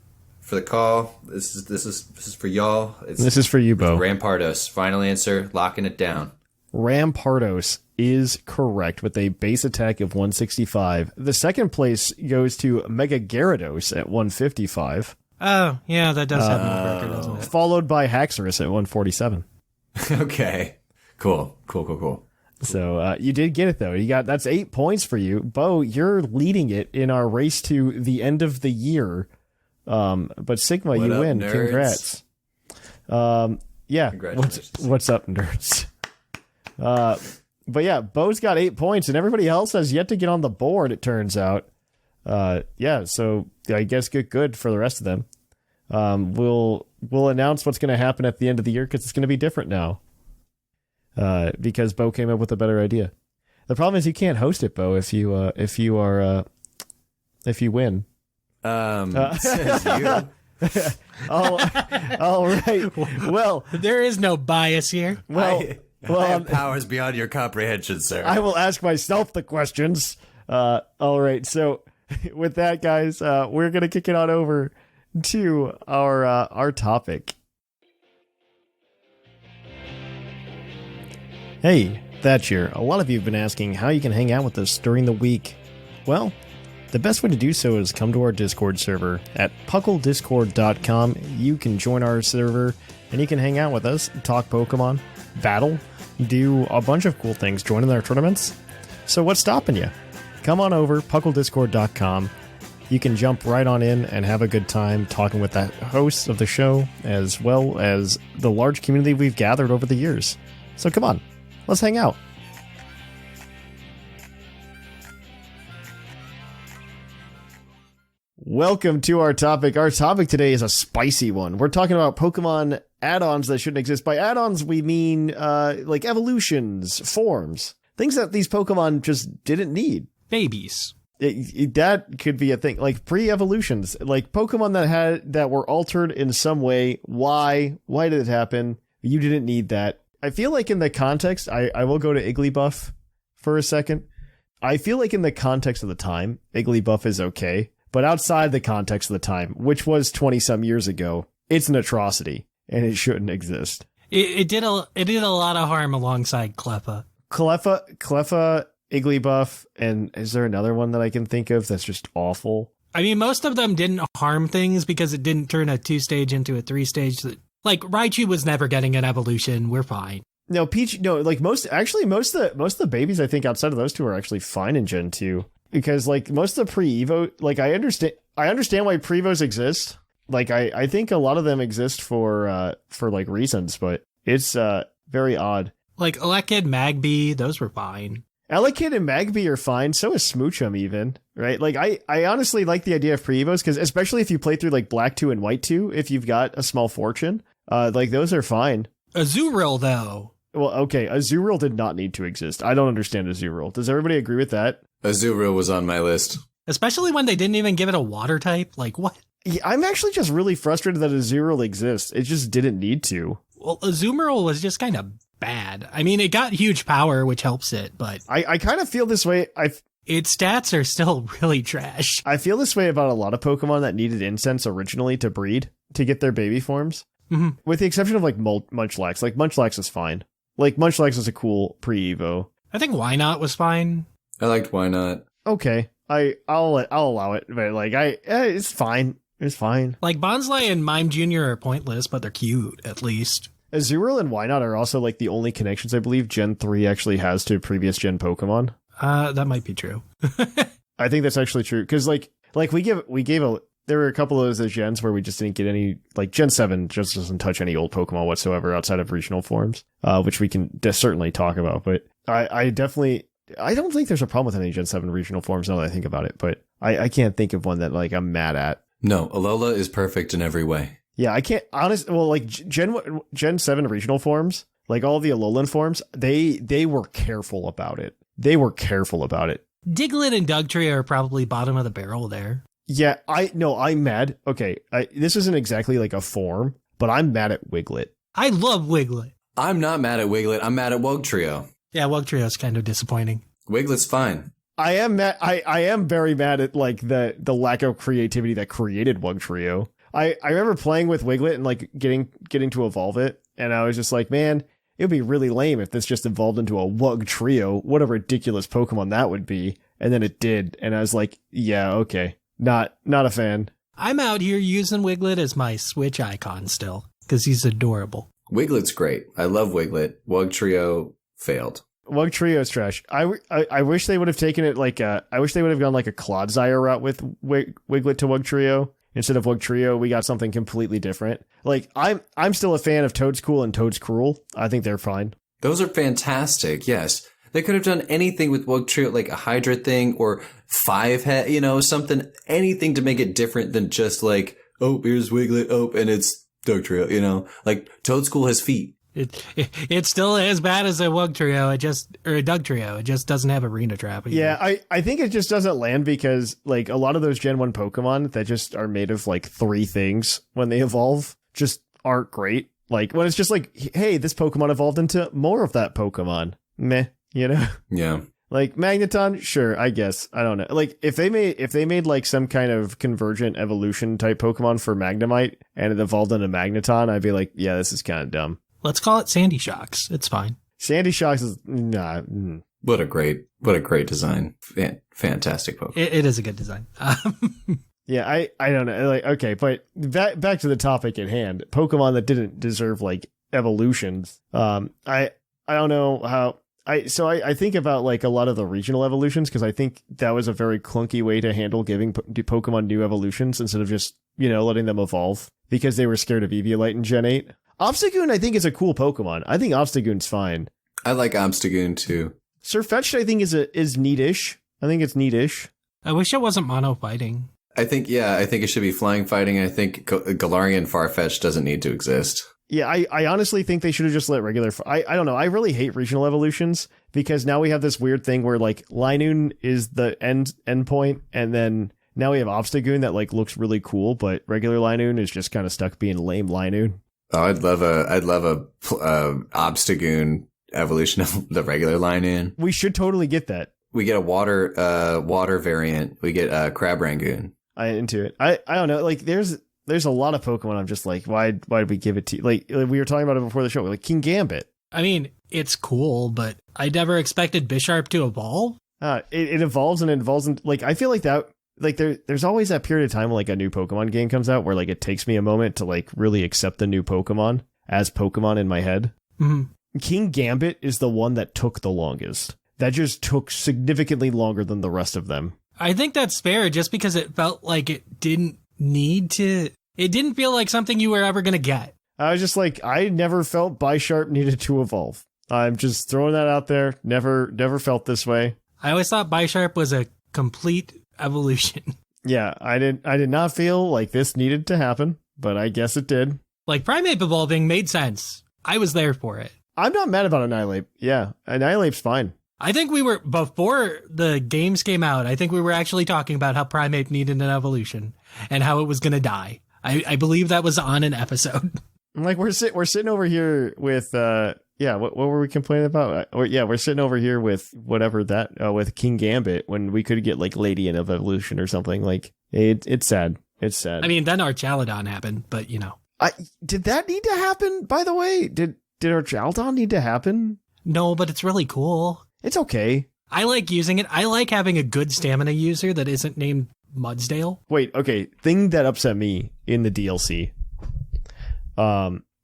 call. This is for y'all. This is for you, Bo. Rampardos. Final answer. Locking it down. Rampardos is correct with a base attack of 165. The second place goes to Mega Gyarados at 155. oh yeah, that does have no record, doesn't it? Followed by Haxorus at 147. Okay. Cool. So you did get it though. That's 8 points for you, Bo. You're leading it in our race to the end of the year. But Sigma, What you up, win. nerds? Congrats. Yeah. Congratulations. What's up, nerds? But yeah, Bo's got 8 points, and everybody else has yet to get on the board. It turns out. So I guess get good for the rest of them. We'll announce what's going to happen at the end of the year because it's going to be different now. Because Bo came up with a better idea. The problem is you can't host it, Bo, if you win. Says you. All right. Well, There is no bias here. I have powers beyond your comprehension, sir. I will ask myself the questions. All right. So with that, guys, we're going to kick it on over to our topic. Hey, Thatch here. A lot of you have been asking how you can hang out with us during the week. Well, the best way to do so is come to our Discord server at puclpodcast.com. You can join our server and you can hang out with us, talk Pokemon, battle, do a bunch of cool things, join in our tournaments. So what's stopping you? Come on over, puclpodcast.com. You can jump right on in and have a good time talking with the hosts of the show, as well as the large community we've gathered over the years. So come on, let's hang out. Welcome to our topic. Our topic today is a spicy one. We're talking about Pokemon add-ons that shouldn't exist. By add-ons, we mean like evolutions, forms, things that these Pokemon just didn't need. Babies. That could be a thing, like pre-evolutions, like Pokemon that were altered in some way. Why did it happen? You didn't need that. I feel like in the context, I will go to Igglybuff for a second. I feel like in the context of the time, Igglybuff is okay, but outside the context of the time, which was 20-some years ago, it's an atrocity and it shouldn't exist. It did a lot of harm alongside Cleffa. Cleffa, Igglybuff, and is there another one that I can think of that's just awful? I mean, most of them didn't harm things because it didn't turn a 2-stage into a 3-stage. Like, Raichu was never getting an evolution. We're fine. No, Peach, no, like most of the babies, I think, outside of those two are actually fine in Gen 2. Because, like, most of the pre-Evo, like, I understand why Prevos exist. Like, I think a lot of them exist for like, reasons, but it's, very odd. Like, Elekid, Magby, those were fine. Elekid and Magby are fine, so is Smoochum even, right? Like, I honestly like the idea of pre-Evos, because especially if you play through, like, Black 2 and White 2, if you've got a small fortune, like, those are fine. Azurill, though. Well, okay, Azurill did not need to exist. I don't understand Azurill. Does everybody agree with that? Azurill was on my list. Especially when they didn't even give it a water type. Like, what? Yeah, I'm actually just really frustrated that Azurill exists. It just didn't need to. Well, Azumarill was just kind of bad. I mean, it got huge power, which helps it, but I kind of feel this way. its stats are still really trash. I feel this way about a lot of Pokemon that needed incense originally to breed, to get their baby forms. Mm-hmm. With the exception of, like, Munchlax. Like, Munchlax is fine. Like, Munchlax is a cool pre-Evo. I think Why Not was fine. I liked Why Not. Okay. I'll allow it, but, like, it's fine. It's fine. Like, Bonsly and Mime Jr. are pointless, but they're cute, at least. Azurill and Wynot are also like the only connections I believe Gen 3 actually has to previous gen Pokemon. That might be true. I think that's actually true because like there were a couple of those gens where we just didn't get any, like Gen 7 just doesn't touch any old Pokemon whatsoever outside of regional forms, which we can certainly talk about. But I don't think there's a problem with any Gen 7 regional forms now that I think about it, but I can't think of one that like I'm mad at. No, Alola is perfect in every way. Yeah, I can't like Gen 7 regional forms, like all the Alolan forms, they were careful about it. Diglett and Dugtrio are probably bottom of the barrel there. Yeah, I'm mad. Okay, this isn't exactly like a form, but I'm mad at Wiglet. I love Wiglet. I'm not mad at Wiglet. I'm mad at Wugtrio. Yeah, Wugtrio is kind of disappointing. Wiglet's fine. I am mad. I am very mad at like the lack of creativity that created Wugtrio. I remember playing with Wiglet and like getting to evolve it, and I was just like, man, it would be really lame if this just evolved into a Wugtrio. What a ridiculous Pokemon that would be. And then it did, and I was like, yeah, okay. Not a fan. I'm out here using Wiglet as my Switch icon still, because he's adorable. Wiglet's great. I love Wiglet. Wugtrio failed. Wugtrio is trash. I wish they would have taken it like I wish they would have gone like a Clodsire route with Wiglet to Wugtrio. Instead of Wugtrio, we got something completely different. Like I'm still a fan of Toadscool and Toadscruel. I think they're fine. Those are fantastic. Yes. They could have done anything with Wugtrio, like a Hydra thing or 5-head, something, anything to make it different than just like, oh, here's Wiglet, oh, and it's Dugtrio, like Toadscool has feet. It's still as bad as a Wugtrio, or a Dugtrio. It just doesn't have Arena Trap anymore. Yeah, I think it just doesn't land because like a lot of those Gen 1 Pokemon that just are made of like 3 things when they evolve just aren't great. Like when it's just like, hey, this Pokemon evolved into more of that Pokemon. Meh. Yeah. Like Magneton, sure, I guess. I don't know. Like if they made like some kind of convergent evolution type Pokemon for Magnemite and it evolved into Magneton, I'd be like, yeah, this is kind of dumb. Let's call it Sandy Shocks. It's fine. Sandy Shocks is nah. What a great design. Fantastic Pokemon. It is a good design. Yeah, I don't know. Like okay, but back to the topic at hand. Pokemon that didn't deserve like evolutions. I don't know how. I think about like a lot of the regional evolutions because I think that was a very clunky way to handle giving Pokemon new evolutions instead of just, letting them evolve because they were scared of Eviolite in Gen 8. Obstagoon, I think, is a cool Pokemon. I think Obstagoon's fine. I like Obstagoon too. Sirfetch'd, I think, is neatish. I think it's neatish. I wish it wasn't mono fighting. I think it should be flying fighting. I think Galarian Farfetch'd doesn't need to exist. Yeah, I honestly think they should have just let regular... I don't know. I really hate regional evolutions because now we have this weird thing where, like, Linoon is the end point, and then now we have Obstagoon that, like, looks really cool, but regular Linoon is just kind of stuck being lame Linoon. Oh, I'd love a Obstagoon evolution of the regular Linoon. We should totally get that. We get a water variant. We get Crab Rangoon. Into it. I don't know. Like, there's a lot of Pokemon I'm just like, why did we give it to you? Like, we were talking about it before the show, like King Gambit. I mean, it's cool, but I never expected Bisharp to evolve. It evolves and it evolves. And like, I feel like that, like there's always that period of time when like a new Pokemon game comes out where like it takes me a moment to like really accept the new Pokemon as Pokemon in my head. Mm-hmm. King Gambit is the one that took the longest. That just took significantly longer than the rest of them. I think that's fair just because it felt like it didn't feel like something you were ever going to get. I was just like, I never felt Bisharp needed to evolve. I'm just throwing that out there. Never felt this way. I always thought Bisharp was a complete evolution. Yeah, I did not feel like this needed to happen, but I guess it did. Like Primeape evolving made sense. I was there for it. I'm not mad about Annihilate. Yeah, Annihilate's fine. I think before the games came out, I think we were actually talking about how Primeape needed an evolution and how it was going to die. I believe that was on an episode. Like we're sitting over here with what were we complaining about? We're sitting over here with whatever that with King Gambit when we could get like Lady in Evolution or something. Like it's sad. It's sad. I mean, then Archaludon happened, but did that need to happen? By the way, did Archaludon need to happen? No, but it's really cool. It's okay. I like using it. I like having a good stamina user that isn't named Mudsdale. Wait, okay. Thing that upset me in the DLC.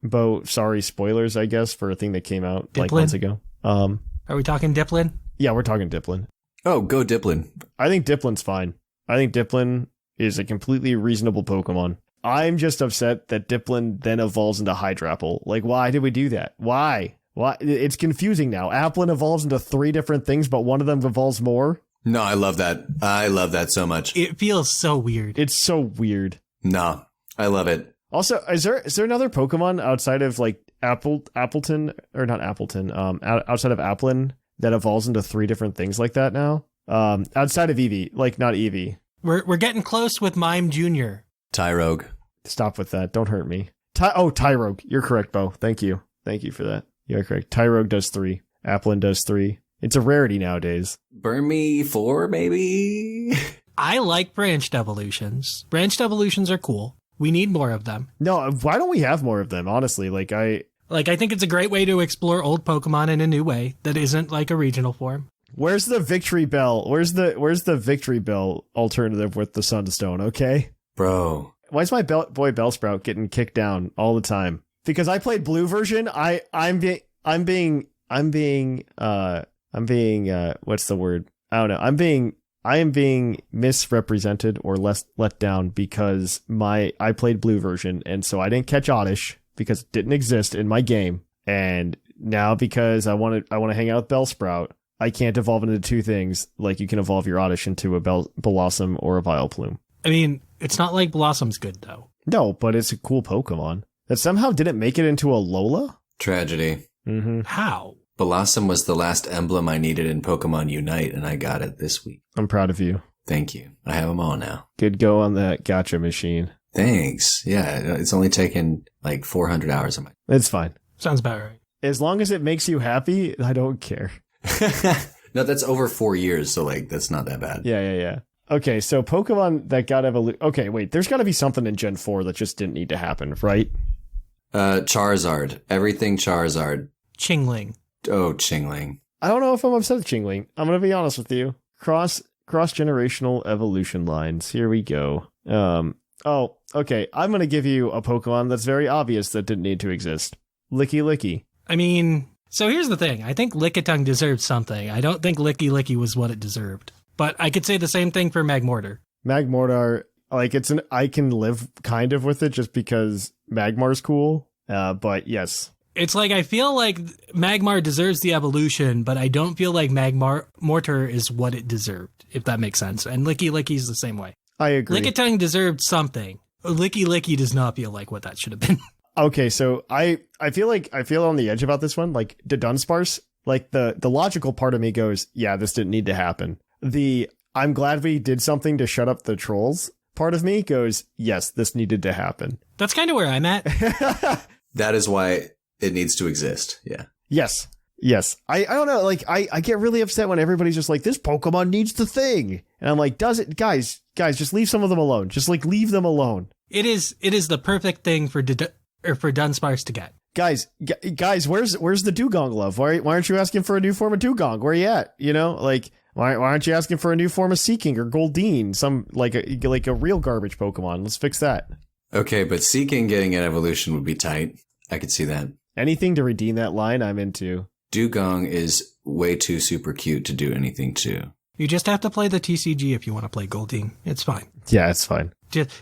Bo, sorry, spoilers, I guess, for a thing that came out like Diplin? months ago. Are we talking Diplin? Yeah, we're talking Diplin. Oh, go Diplin. I think Diplin's fine. I think Diplin is a completely reasonable Pokemon. I'm just upset that Diplin then evolves into Hydrapple. Like, why did we do that? Why? It's confusing now. Applin evolves into 3 different things, but one of them evolves more. No, I love that. I love that so much. It feels so weird. It's so weird. No, I love it. Also, is there another Pokemon outside of like Appleton or not Appleton? Outside of Applin that evolves into 3 different things like that now? Outside of Eevee, like not Eevee. We're getting close with Mime Jr. Tyrogue. Stop with that. Don't hurt me. Tyrogue. You're correct, Bo. Thank you for that. You're correct. Tyrogue does 3. Applin does 3. It's a rarity nowadays. Burn me 4, maybe? I like branched evolutions. Branched evolutions are cool. We need more of them. No, why don't we have more of them? Honestly, I think it's a great way to explore old Pokemon in a new way that isn't like a regional form. Where's the Victory Bell? Where's the Victory Bell alternative with the Sunstone? Okay, bro. Why is my boy Bellsprout getting kicked down all the time? Because I played blue version. I'm being what's the word? I don't know. I am being misrepresented or let down because I played blue version, and so I didn't catch Oddish because it didn't exist in my game. And now because I want to hang out with Bellsprout, I can't evolve into 2 things like you can evolve your Oddish into a Blossom or a Vileplume. I mean, it's not like Blossom's good though. No, but it's a cool Pokemon that somehow didn't make it into a Lola. Tragedy. Mm-hmm. How? Blossom was the last emblem I needed in Pokemon Unite, and I got it this week. I'm proud of you. Thank you. I have them all now. Good go on that gotcha machine. Thanks. Yeah, it's only taken like 400 hours of my... It's fine. Sounds about right. As long as it makes you happy, I don't care. No, that's over 4 years, so like that's not that bad. Yeah. Okay, so Pokemon that got evolution. Okay, wait, there's got to be something in Gen 4 that just didn't need to happen, right? Charizard. Everything Charizard. Chingling. Oh, Chingling. I don't know if I'm upset with Chingling. I'm going to be honest with you. Cross-generational evolution lines. Here we go. Oh, okay. I'm going to give you a Pokemon that's very obvious that didn't need to exist. Licky Licky. I mean, so here's the thing. I think Lickitung deserved something. I don't think Licky Licky was what it deserved. But I could say the same thing for Magmortar. Magmortar, like I can live kind of with it just because Magmar's cool. But yes. It's like I feel like Magmar deserves the evolution, but I don't feel like Magmortar is what it deserved, if that makes sense. And Licky Licky's the same way. I agree. Lickitung deserved something. Licky Licky does not feel like what that should have been. Okay, so I feel on the edge about this one. Like the Dunsparce, like the logical part of me goes, yeah, this didn't need to happen. I'm glad we did something to shut up the trolls part of me goes, yes, this needed to happen. That's kind of where I'm at. That is why it needs to exist. Yeah. Yes. I don't know. Like I get really upset when everybody's just like, this Pokemon needs the thing. And I'm like, does it? Guys, just leave some of them alone. Just like leave them alone. It is the perfect thing for Dunsparce to get. Guys, where's the Dugong love? Why aren't you asking for a new form of Dugong? Where are you at? You know, like why aren't you asking for a new form of Seaking or Goldeen? Some like a real garbage Pokemon. Let's fix that. Okay, but Seaking getting an evolution would be tight. I could see that. Anything to redeem that line, I'm into. Dugong is way too super cute to do anything to. You just have to play the TCG if you want to play Goldeen. It's fine. Yeah, it's fine.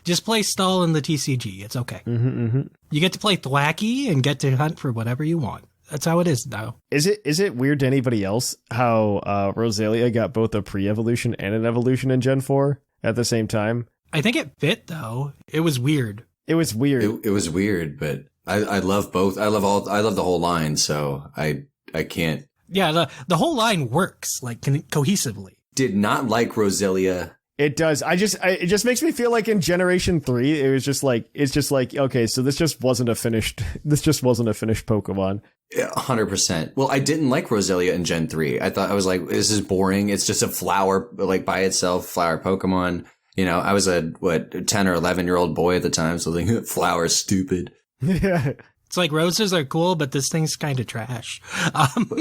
Just play Stall in the TCG. It's okay. Mm-hmm. You get to play Thwackey and get to hunt for whatever you want. That's how it is now. Is it weird to anybody else how Rosalia got both a pre-evolution and an evolution in Gen 4 at the same time? I think it fit, though. It was weird. It was weird. It was weird, but I love both. I love the whole line, so I can't. Yeah, the whole line works like cohesively. Did not like Rosalia. It does. It just makes me feel like in Generation 3, it's just like, okay, so this just wasn't a finished Pokemon. 100%. Well, I didn't like Rosalia in Gen 3. I was like, this is boring. It's just a flower, like by itself, flower Pokemon. You know, I was a 10 or 11-year-old boy at the time, so like, flower's stupid. Yeah. It's like roses are cool, but this thing's kind of trash.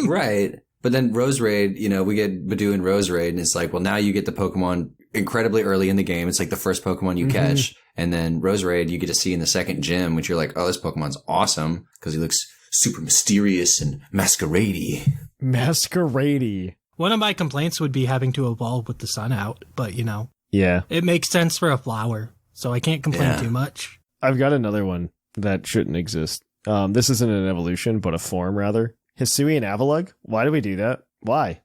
Right. But then Rose Raid, you know, we get Badoo in Rose Raid, and it's like, well, now you get the Pokemon incredibly early in the game. It's like the first Pokemon you catch. And then Roserade, you get to see in the second gym, which you're like, oh, this Pokemon's awesome because he looks super mysterious and masquerade-y. Masquerade-y. One of my complaints would be having to evolve with the sun out, but Yeah. it makes sense for a flower, so I can't complain too much. I've got another one that shouldn't exist. This isn't an evolution, but a form rather. Hisuian Avalugg? Why do we do that? Why?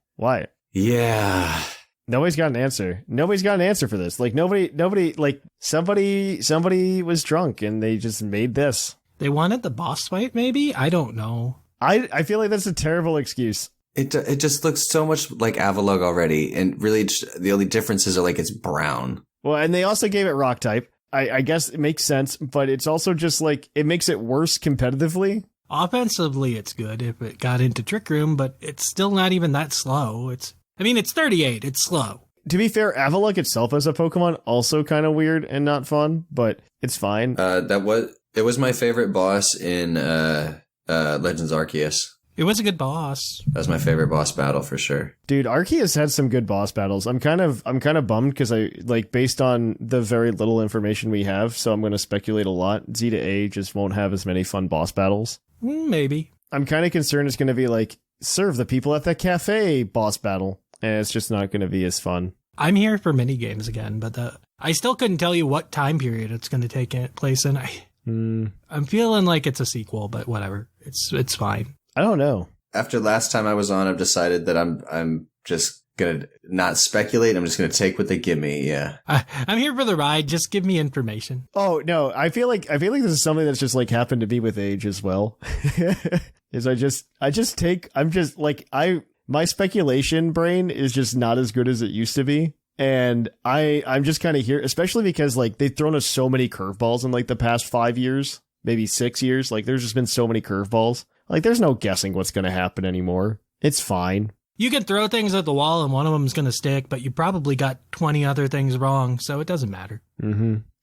Yeah. Nobody's got an answer. Nobody's got an answer for this. Like nobody, like somebody was drunk and they just made this. They wanted the boss fight, maybe? I don't know. I feel like that's a terrible excuse. It just looks so much like Avalugg already, and really the only differences are like it's brown. Well, and they also gave it rock type. I guess it makes sense, but it's also just like it makes it worse competitively. Offensively, it's good if it got into Trick Room, but it's still not even that slow. It's 38. It's slow. To be fair, Avalugg itself as a Pokemon also kind of weird and not fun, but it's fine. It was my favorite boss in Legends Arceus. It was a good boss. That was my favorite boss battle for sure. Dude, Arceus had some good boss battles. I'm kind of bummed because I like based on the very little information we have, so I'm going to speculate a lot. Z to A just won't have as many fun boss battles. Maybe. I'm kind of concerned it's going to be like serve the people at the cafe boss battle, and it's just not going to be as fun. I'm here for mini games again, but I still couldn't tell you what time period it's going to take place in. I'm feeling like it's a sequel, but whatever. It's fine. I don't know. After last time I was on, I've decided that I'm just gonna not speculate. I'm just gonna take what they give me. Yeah, I'm here for the ride. Just give me information. Oh no, I feel like this is something that's just like happened to be with age as well. My speculation brain is just not as good as it used to be. And I'm just kind of here, especially because like they've thrown us so many curveballs in like the past 5 years, maybe 6 years. Like there's just been so many curveballs. Like there's no guessing what's going to happen anymore. It's fine. You can throw things at the wall and one of them is going to stick, but you probably got 20 other things wrong, so it doesn't matter.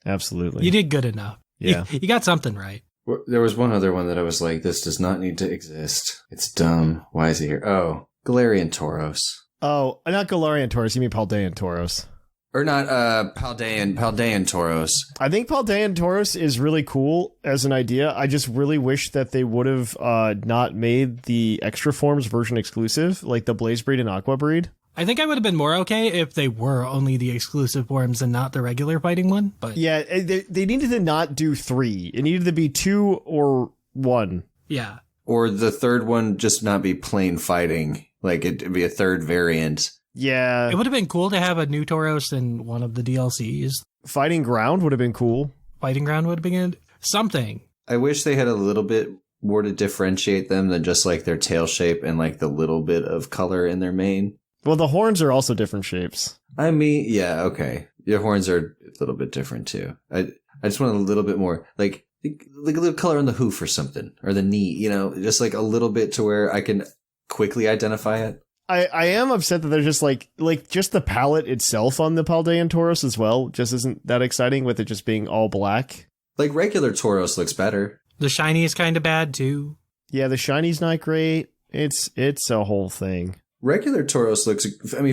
Absolutely. You did good enough. Yeah. You got something right. There was one other one that I was like, this does not need to exist. It's dumb. Why is he here? Oh, Galarian Tauros. Oh, not Galarian Tauros. You mean Paldean Tauros. Or not, Paldean Tauros. I think Paldean Tauros is really cool as an idea. I just really wish that they would have not made the extra forms version exclusive, like the Blaze Breed and Aqua Breed. I think I would have been more okay if they were only the exclusive forms and not the regular fighting one. But yeah, they needed to not do 3. It needed to be 2 or 1. Yeah. Or the third one just not be plain fighting. Like it'd be a third variant. Yeah. It would have been cool to have a new Tauros in one of the DLCs. Fighting Ground would have been cool. Fighting Ground would have been good. Something. I wish they had a little bit more to differentiate them than just like their tail shape and like the little bit of color in their mane. Well, the horns are also different shapes. I mean, yeah, okay. Your horns are a little bit different too. I just want a little bit more, like a little color on the hoof or something, or the knee, just like a little bit to where I can quickly identify it. I am upset that they're just like just the palette itself on the Paldean Tauros as well just isn't that exciting with it just being all black. Like regular Tauros looks better. The shiny is kind of bad too. Yeah, the shiny's not great. It's a whole thing. Regular Tauros looks,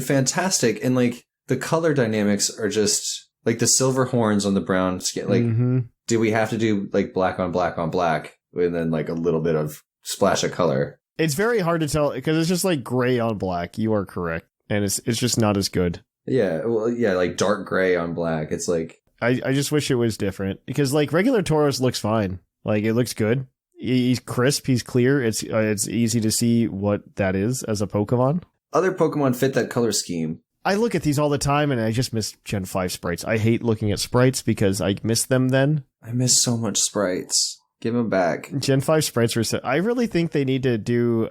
fantastic, and like the color dynamics are just like the silver horns on the brown skin. Like, do we have to do like black on black on black and then like a little bit of splash of color? It's very hard to tell because it's just like gray on black. You are correct, and it's just not as good. Yeah, well, yeah, like dark gray on black. It's like I just wish it was different because like regular Tauros looks fine. Like it looks good. He's crisp. He's clear. It's easy to see what that is as a Pokemon. Other Pokemon fit that color scheme. I look at these all the time, and I just miss Gen 5 sprites. I hate looking at sprites because I miss them then. I miss so much sprites. Give them back. Gen 5 sprites are I really think they need to do...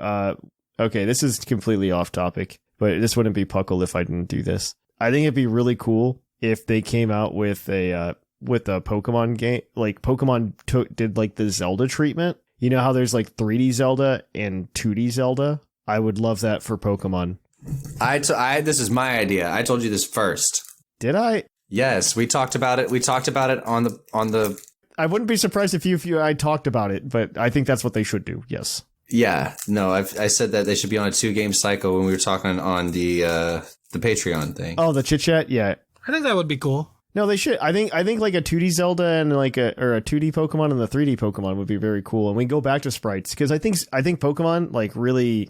okay, this is completely off topic, but this wouldn't be Puckle if I didn't do this. I think it'd be really cool if they came out with a Pokemon game. Like, Pokemon did like the Zelda treatment. You know how there's like 3D Zelda and 2D Zelda? I would love that for Pokemon. This is my idea. I told you this first. Did I? Yes, we talked about it. We talked about it on the. I wouldn't be surprised if I talked about it, but I think that's what they should do. Yes. Yeah. No, I said that they should be on a 2-game cycle when we were talking on the Patreon thing. Oh, the chit chat. Yeah. I think that would be cool. No, they should. I think like a 2D Zelda and like a 2D Pokemon and the 3D Pokemon would be very cool. And we go back to sprites because I think Pokemon like really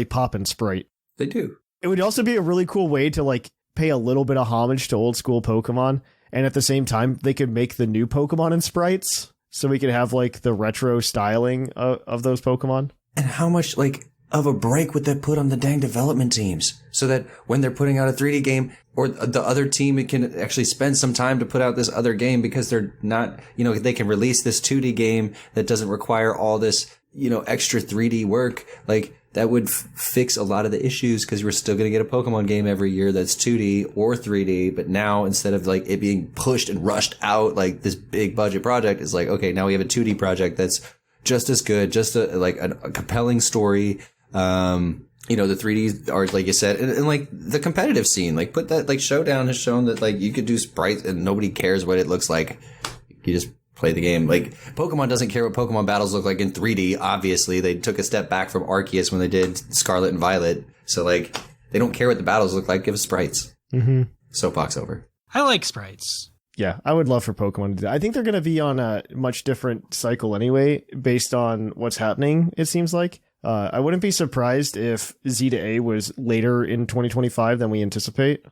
pop in sprite. They do. It would also be a really cool way to like pay a little bit of homage to old school Pokemon, and at the same time they could make the new Pokemon in sprites, so we could have like the retro styling of those Pokemon. And how much like of a break would that put on the dang development teams, so that when they're putting out a 3D game or the other team, it can actually spend some time to put out this other game because they're not, they can release this 2D game that doesn't require all this, extra 3D work. Like that would fix a lot of the issues because we're still going to get a Pokemon game every year that's 2D or 3D. But now instead of like it being pushed and rushed out, like this big budget project is like, okay, now we have a 2D project that's just as good, just a compelling story. The 3D art, like you said, and like the competitive scene, like put that, like Showdown has shown that like you could do sprites and nobody cares what it looks like. You just play the game. Like Pokemon doesn't care what Pokemon battles look like in 3D. Obviously, they took a step back from Arceus when they did Scarlet and Violet. So like they don't care what the battles look like. Give us sprites. Mm-hmm. Soapbox over. I like sprites. Yeah, I would love for Pokemon to do that. I think they're going to be on a much different cycle anyway, based on what's happening, it seems like. I wouldn't be surprised if Z to A was later in 2025 than we anticipate,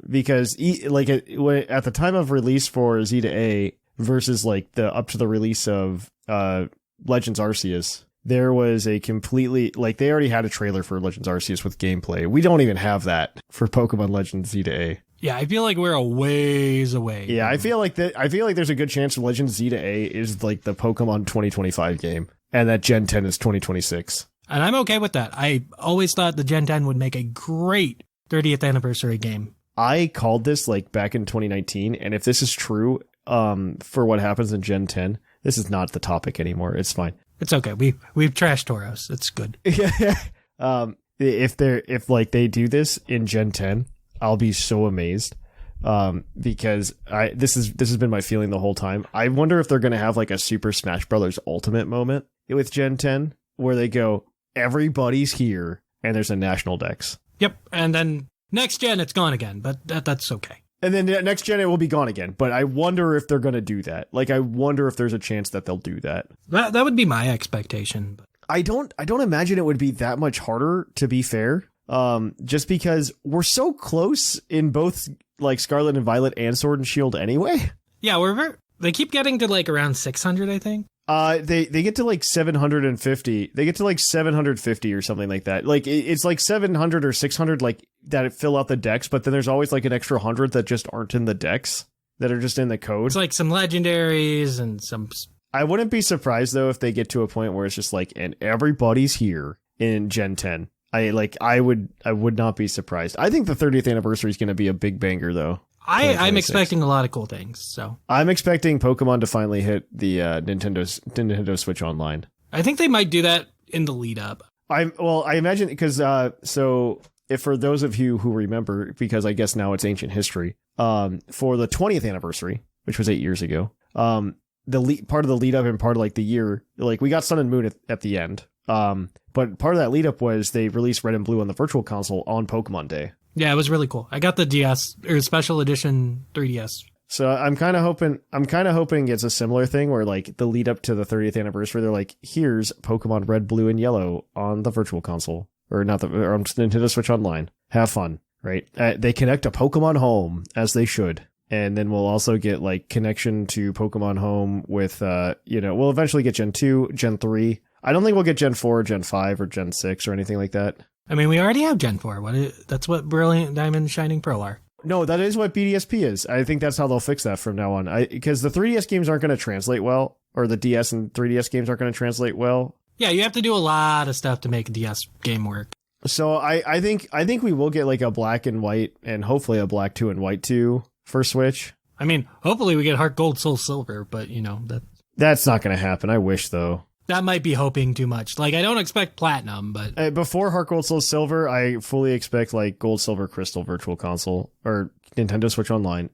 because at the time of release for Z to A versus like up to the release of Legends Arceus, there was a completely, like, they already had a trailer for Legends Arceus with gameplay. We don't even have that for Pokemon Legends Z to A. Yeah, I feel like we're a ways away. Yeah, I feel like there's a good chance Legends Z to A is like the Pokemon 2025 game, and that Gen 10 is 2026. And I'm okay with that. I always thought the Gen 10 would make a great 30th anniversary game. I called this like back in 2019, and if this is true, for what happens in Gen 10, this is not the topic anymore. It's fine. It's okay. We've trashed Tauros. It's good. If they do this in Gen 10, I'll be so amazed. Because this has been my feeling the whole time. I wonder if they're going to have like a Super Smash Brothers Ultimate moment with Gen 10 where they go, everybody's here and there's a national dex. Yep. And then next gen it's gone again, but that's okay. And then next gen it will be gone again, but I wonder if they're going to do that. Like, I wonder if there's a chance that they'll do that. That would be my expectation. I don't imagine it would be that much harder, to be fair. Just because we're so close in both like Scarlet and Violet and Sword and Shield anyway. Yeah, they keep getting to like around 600, I think. They get to like 750. They get to like 750 or something like that. Like it's like 700 or 600 like that fill out the decks, but then there's always like an extra 100 that just aren't in the decks, that are just in the code. It's like some legendaries and some. I wouldn't be surprised though if they get to a point where it's just like, and everybody's here in Gen 10. I would not be surprised. I think the 30th anniversary is going to be a big banger though. I'm expecting a lot of cool things. So I'm expecting Pokemon to finally hit the Nintendo Switch Online. I think they might do that in the lead up. I imagine because if for those of you who remember, because I guess now it's ancient history, for the 20th anniversary, which was 8 years ago, part of the lead up and part of like the year, like we got Sun and Moon at the end. But part of that lead up was they released Red and Blue on the Virtual Console on Pokemon Day. Yeah, it was really cool. I got the DS or special edition 3DS. So I'm kind of hoping it's a similar thing where like the lead up to the 30th anniversary, they're like, here's Pokemon Red, Blue, and Yellow on the Virtual Console or on Nintendo Switch Online. Have fun, right? They connect to Pokemon Home as they should. And then we'll also get like connection to Pokemon Home with, we'll eventually get Gen 2, Gen 3. I don't think we'll get Gen 4, Gen 5, or Gen 6 or anything like that. I mean, we already have Gen 4. That's what Brilliant Diamond Shining Pearl are. No, that is what BDSP is. I think that's how they'll fix that from now on. Because the 3DS games aren't going to translate well, or the DS and 3DS games aren't going to translate well. Yeah, you have to do a lot of stuff to make a DS game work. So I think we will get like a black and white, and hopefully a black 2 and white 2 for Switch. I mean, hopefully we get Heart Gold, Soul Silver, but that's not going to happen. I wish though. That might be hoping too much. Like, I don't expect Platinum, but before Heart Gold Soul Silver, I fully expect like Gold Silver Crystal Virtual Console or Nintendo Switch Online.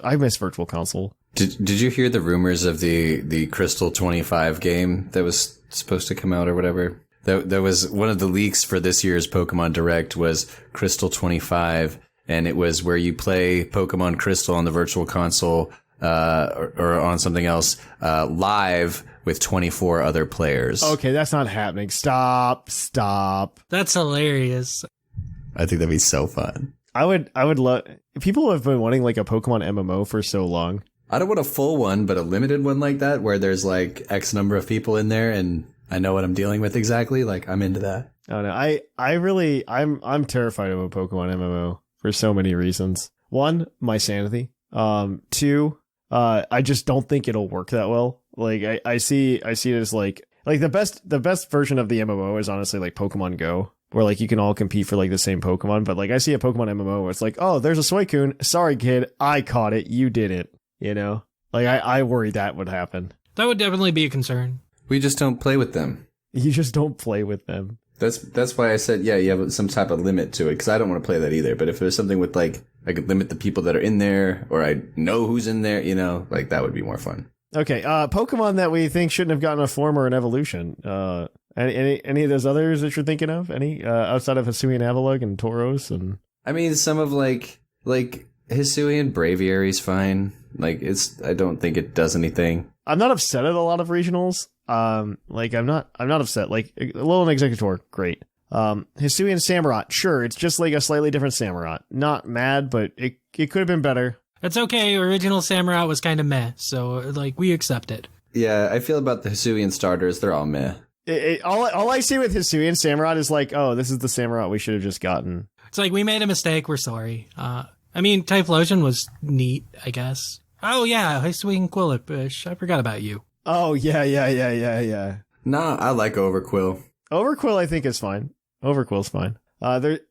I miss Virtual Console. Did you hear the rumors of the Crystal 25 game that was supposed to come out or whatever? That was one of the leaks for this year's Pokemon Direct was Crystal 25, and it was where you play Pokemon Crystal on the Virtual Console or on something else live with 24 other players. Okay, that's not happening. Stop. That's hilarious. I think that'd be so fun. I would love. People have been wanting like a Pokemon MMO for so long. I don't want a full one, but a limited one like that where there's like X number of people in there and I know what I'm dealing with exactly. Like, I'm into that. Oh no, I'm terrified of a Pokemon MMO for so many reasons. One, my sanity. Two, I just don't think it'll work that well. Like, I see it as like the best version of the MMO is honestly like Pokemon Go, where like you can all compete for like the same Pokemon. But like I see a Pokemon MMO where it's like, oh, there's a Suicune. Sorry, kid, I caught it. You didn't. You know, like I worry that would happen. That would definitely be a concern. We just don't play with them. You just don't play with them. That's why I said, yeah, you have some type of limit to it, because I don't want to play that either. But if there's something with like, I could limit the people that are in there, or I know who's in there, you know, like that would be more fun. Okay, Pokemon that we think shouldn't have gotten a form or an evolution. Any of those others that you're thinking of? Any outside of Hisuian Avalugg and Tauros and? I mean, some of like Hisuian Braviary's fine. Like I don't think it does anything. I'm not upset at a lot of regionals. Like I'm not upset. Like Alolan Executor, great. Hisuian Samurott, sure, it's just like a slightly different Samurott. Not mad, but it could have been better. It's okay. Original Samurott was kind of meh, so like we accept it. Yeah, I feel about the Hisuian starters, they're all meh. All I see with Hisuian Samurott is like, oh, this is the Samurott we should have just gotten. It's like, we made a mistake, we're sorry. I mean, Typhlosion was neat, I guess. Oh yeah, Hisuian Quillipish, I forgot about you. Oh yeah. Nah, I like Overquill. Overquill I think is fine. Overquill's fine.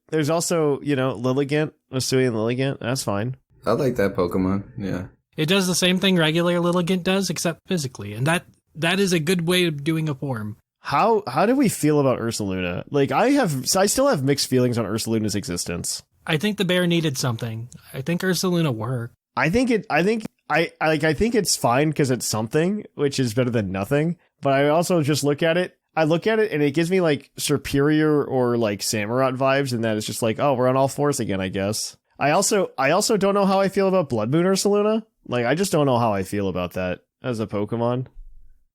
There's also, you know, Lilligant, Hisuian Lilligant, that's fine. I like that Pokemon, yeah. It does the same thing regular Lilligant does, except physically, and that is a good way of doing a form. How do we feel about Ursaluna? Like I still have mixed feelings on Ursaluna's existence. I think the bear needed something. I think Ursaluna worked. I think it's fine because it's something, which is better than nothing. But I also just look at it and it gives me like Superior or like Samurott vibes, and that it's just like, oh, we're on all fours again, I guess. I also don't know how I feel about Blood Moon Ursaluna. Like I just don't know how I feel about that as a Pokemon.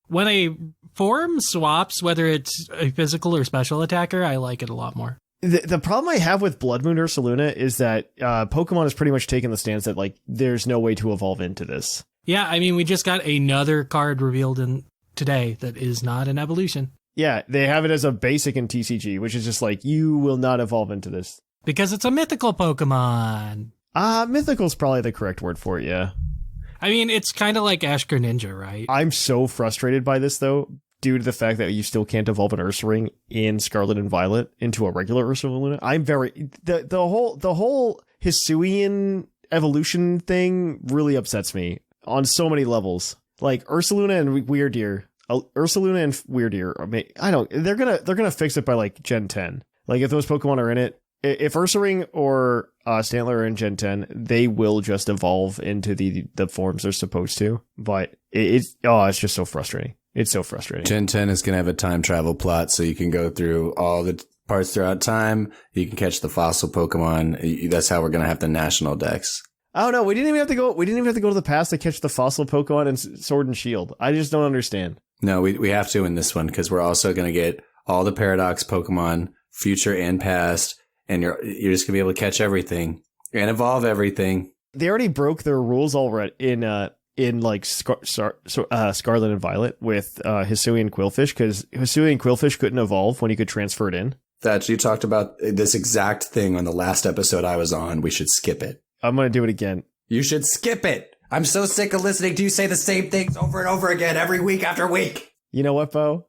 When a form swaps, whether it's a physical or special attacker, I like it a lot more. The problem I have with Blood Moon Ursaluna is that Pokemon has pretty much taken the stance that like there's no way to evolve into this. Yeah, I mean, we just got another card revealed today that is not an evolution. Yeah, they have it as a basic in TCG, which is just like, you will not evolve into this. Because it's a mythical Pokemon. Mythical's probably the correct word for it, yeah. I mean, it's kind of like Ash Greninja, right? I'm so frustrated by this, though, due to the fact that you still can't evolve an Ursaring in Scarlet and Violet into a regular Ursaluna. I'm very... The whole Hisuian evolution thing really upsets me on so many levels. Like, Ursaluna and Weirdeer. Ursaluna and Weirdeer, they're gonna fix it by, like, Gen 10. Like, if those Pokemon are in it, if Ursaring or Stantler are in Gen 10, they will just evolve into the forms they're supposed to. But it's just so frustrating. It's so frustrating. Gen 10 is going to have a time travel plot, so you can go through all the parts throughout time. You can catch the fossil Pokemon. That's how we're going to have the national dex. Oh no, we didn't even have to go to the past to catch the fossil Pokemon in Sword and Shield. I just don't understand. No, we have to in this one, because we're also going to get all the Paradox Pokemon, future and past. And you're just gonna be able to catch everything and evolve everything. They already broke their rules already in like Scarlet and Violet with Hisuian Quillfish, because Hisuian Quillfish couldn't evolve when you could transfer it in. Thatch, you talked about this exact thing on the last episode I was on. We should skip it. I'm gonna do it again. You should skip it. I'm so sick of listening to you say the same things over and over again every week after week. You know what, Bo?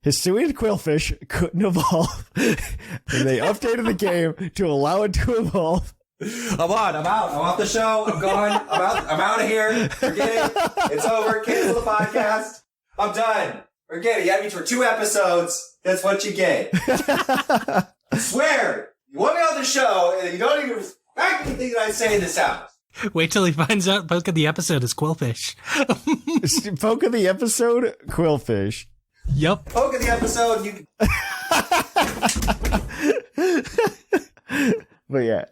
Hisuian Quillfish couldn't evolve, and they updated the game to allow it to evolve. I'm out. I'm off the show. I'm gone. I'm out of here. Forget it. It's over. Cancel the podcast. I'm done. Forget it. You had me for 2 episodes. That's what you get. I swear. You want me on the show, and you don't even respect anything that I say in this house. Wait till he finds out Poke of the episode is Quillfish. Poke of the episode? Quillfish. Yep. Poke of the episode, you... But yeah,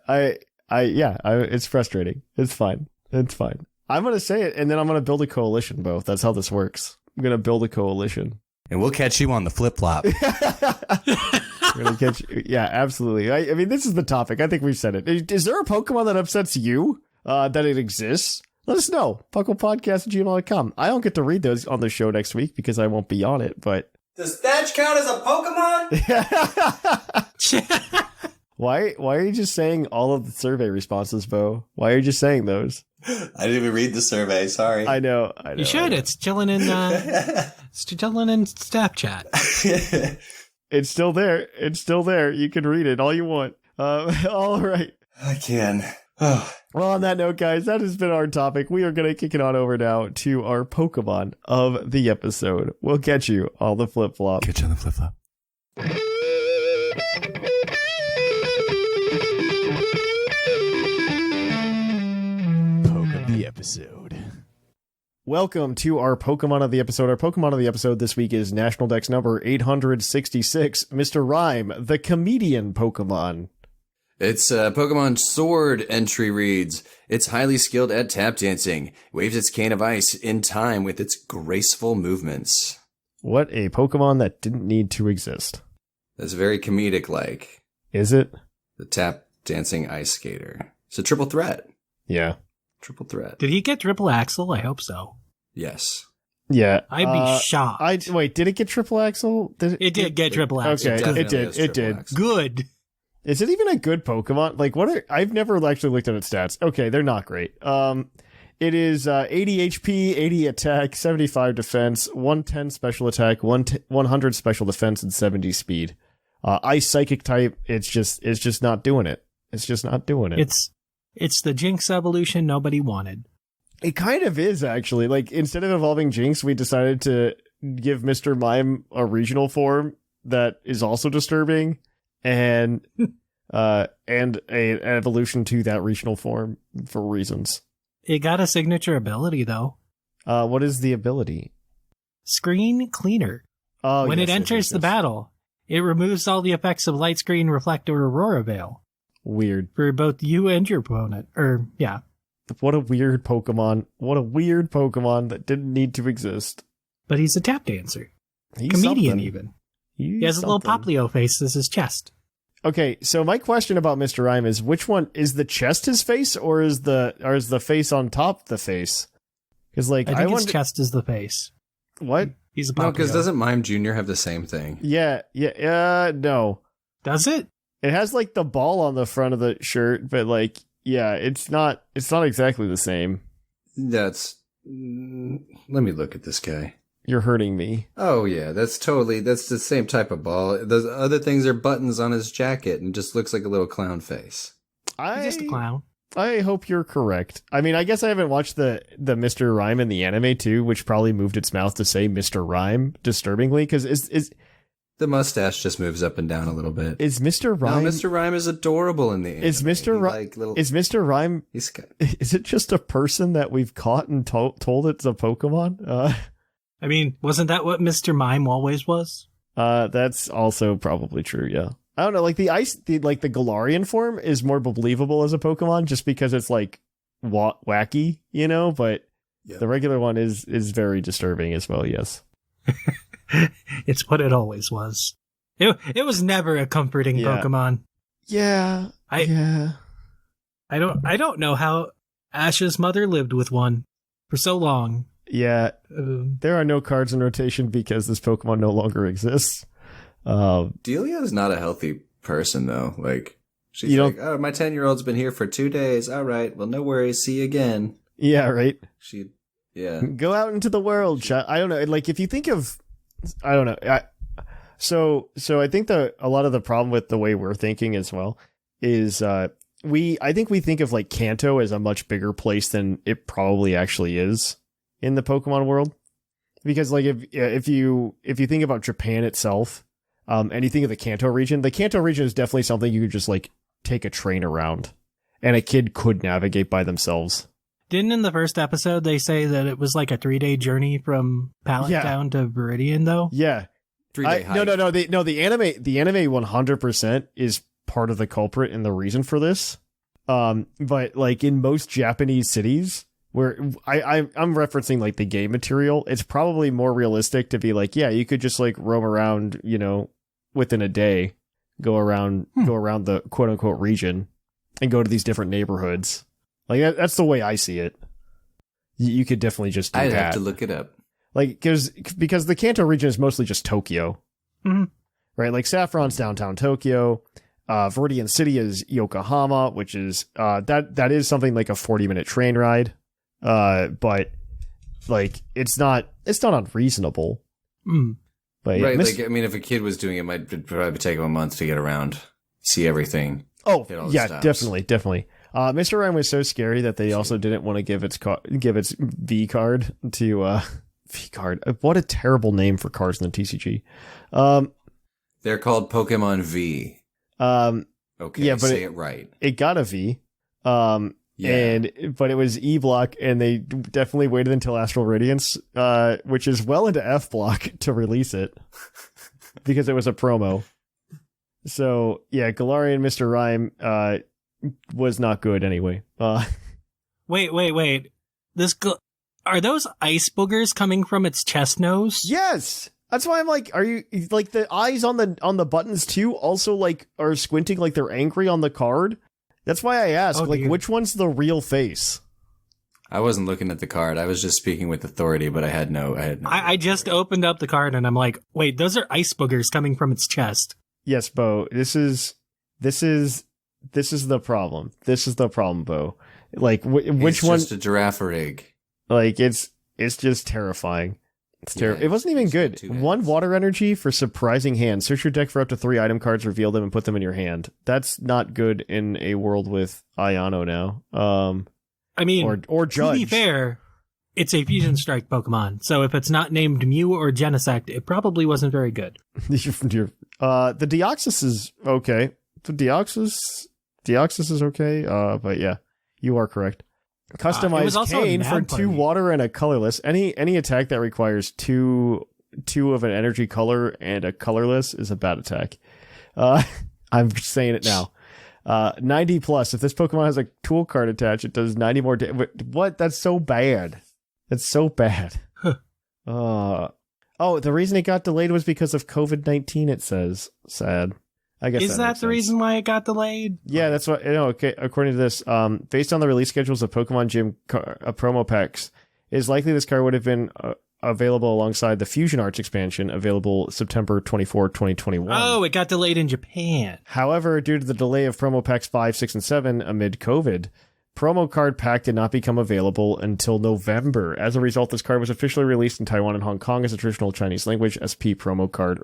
it's frustrating. It's fine. It's fine. I'm going to say it, and then I'm going to build a coalition, Bo. That's how this works. I'm going to build a coalition. And we'll catch you on the flip-flop. We're going to catch you. Yeah, absolutely. I mean, this is the topic. I think we've said it. Is there a Pokemon that upsets you, that it exists? Let us know. puclpodcast@gmail.com. I don't get to read those on the show next week because I won't be on it, but... Does Thatch count as a Pokemon? Why are you just saying all of the survey responses, Bo? Why are you just saying those? I didn't even read the survey. Sorry. I know. You should. It's chilling in Snapchat. It's still there. It's still there. You can read it all you want. All right. I can. Oh. Well, on that note, guys, that has been our topic. We are going to kick it on over now to our Pokemon of the episode. We'll catch you on the flip-flop. Catch you on the flip-flop. Poke of the episode. Welcome to our Pokemon of the episode. Our Pokemon of the episode this week is National Dex number 866, Mr. Rhyme, the comedian Pokemon. Its Pokemon Sword entry reads, it's highly skilled at tap dancing, waves its cane of ice in time with its graceful movements. What a Pokemon that didn't need to exist. That's very comedic-like. Is it? The tap dancing ice skater. It's a triple threat. Yeah. Triple threat. Did he get triple axle? I hope so. Yes. Yeah. I'd be shocked. Wait, did it get triple axle? It did get triple axle. Okay, it did. Axle. Good. Is it even a good Pokemon? Like, I've never actually looked at its stats. Okay, they're not great. It is 80 HP, 80 attack, 75 defense, 110 special attack, 100 special defense, and 70 speed. Ice Psychic type, it's just not doing it. It's just not doing it. It's the Jinx evolution nobody wanted. It kind of is, actually. Like, instead of evolving Jinx, we decided to give Mr. Mime a regional form that is also disturbing, and an evolution to that regional form for reasons. It got a signature ability, though. What is the ability? Screen Cleaner. Oh, when yes, it enters the battle, it removes all the effects of Light Screen, Reflect, or Aurora Veil. Weird. For both you and your opponent. Yeah. What a weird Pokemon. What a weird Pokemon that didn't need to exist. But he's a tap dancer. He's Comedian, something. even. He has a little Poplio face as his chest. Okay, so my question about Mr. Rhyme is, which one is the chest his face, or is the face on top the face? Because I think his chest is the face. What? He's a Poplio. No, because doesn't Mime Jr. have the same thing? Yeah, no. Does it? It has like the ball on the front of the shirt, but like, yeah, it's not exactly the same. Let me look at this guy. You're hurting me. Oh yeah, that's the same type of ball. The other things are buttons on his jacket and just looks like a little clown face. He's just a clown. I hope you're correct. I mean, I guess I haven't watched the Mr. Rhyme in the anime too, which probably moved its mouth to say Mr. Rhyme disturbingly, because is the mustache just moves up and down a little bit. Is Mr. Rhyme? No, Mr. Rhyme is adorable in the anime. Is Mr. Rhyme? Is it just a person that we've caught and told it's a Pokemon? I mean, wasn't that what Mr. Mime always was? That's also probably true. Yeah. I don't know. Like the Galarian form is more believable as a Pokemon just because it's like wacky, you know. But the regular one is very disturbing as well. Yes. It's what it always was. It was never a comforting Pokemon. Yeah. I don't know how Ash's mother lived with one for so long. Yeah. There are no cards in rotation because this Pokemon no longer exists. Delia is not a healthy person though. Like she's like, oh, my 10-year-old's been here for 2 days. All right. Well, no worries. See you again. Yeah. Right. Go out into the world. I don't know. Like if you think of, I don't know. So I think a lot of the problem with the way we're thinking as well is, I think we think of like Kanto as a much bigger place than it probably actually is in the Pokemon world. Because like if you think about Japan itself, and you think of the Kanto region is definitely something you could just like take a train around and a kid could navigate by themselves. Didn't in the first episode they say that it was like a 3-day journey from Pallet Town to Viridian though? Yeah. 3-day hike. No. The anime 100% is part of the culprit and the reason for this. But like in most Japanese cities, where I'm referencing like the game material, it's probably more realistic to be like, yeah, you could just like roam around, you know, within a day, go around the quote unquote region and go to these different neighborhoods. Like that's the way I see it. You could definitely just do I'd that. have to look it up. Like, because the Kanto region is mostly just Tokyo. Mm-hmm. Right? Like, Saffron's downtown Tokyo. Viridian City is Yokohama, which is, that is something like a 40-minute train ride. But, like, it's not unreasonable. Mm. But, yeah, Right, like, I mean, if a kid was doing it, it'd probably take him a month to get around, see everything. Oh, hit all the yeah, stops. definitely. Mr. Rhyme was so scary that they also didn't want to give its V card to, V card. What a terrible name for cars in the TCG. They're called Pokemon V. Okay, yeah, but say it right. It got a V. But it was E block, and they definitely waited until Astral Radiance, which is well into F block, to release it because it was a promo. So yeah, Galarian Mr. Rhyme was not good anyway. Wait. Are those ice boogers coming from its chest nose? Yes. That's why I'm like, are you like the eyes on the buttons too? Also, like, are squinting like they're angry on the card. That's why I asked, which one's the real face? I wasn't looking at the card. I was just speaking with authority, but I had no. I just opened up the card and I'm like, wait, those are ice boogers coming from its chest. Yes, Bo. This is the problem. This is the problem, Bo. Like, which one? It's just a giraffe rig. Like, it's just terrifying. It's terrible. It wasn't even good. 1 water energy for surprising hand. Search your deck for up to 3 item cards, reveal them, and put them in your hand. That's not good in a world with Ayano now. I mean, or Judge. To be fair, it's a Fusion Strike Pokemon, so if it's not named Mew or Genesect, it probably wasn't very good. The Deoxys is okay. The Deoxys is okay. But yeah, you are correct. Customize Kane for 2 water and a colorless. Any attack that requires two of an energy color and a colorless is a bad attack. I'm just saying it now. 90 plus. If this Pokemon has a tool card attached, it does 90 more damage. What? That's so bad. That's so bad. The reason it got delayed was because of COVID-19, it says. Sad. I guess is that the reason why it got delayed? Yeah, that's what. Okay, according to this, based on the release schedules of Pokemon Gym promo packs, it is likely this card would have been available alongside the Fusion Arts expansion, available September 24, 2021. Oh, it got delayed in Japan. However, due to the delay of promo packs 5, 6, and 7 amid COVID, promo card pack did not become available until November. As a result, this card was officially released in Taiwan and Hong Kong as a traditional Chinese language SP promo card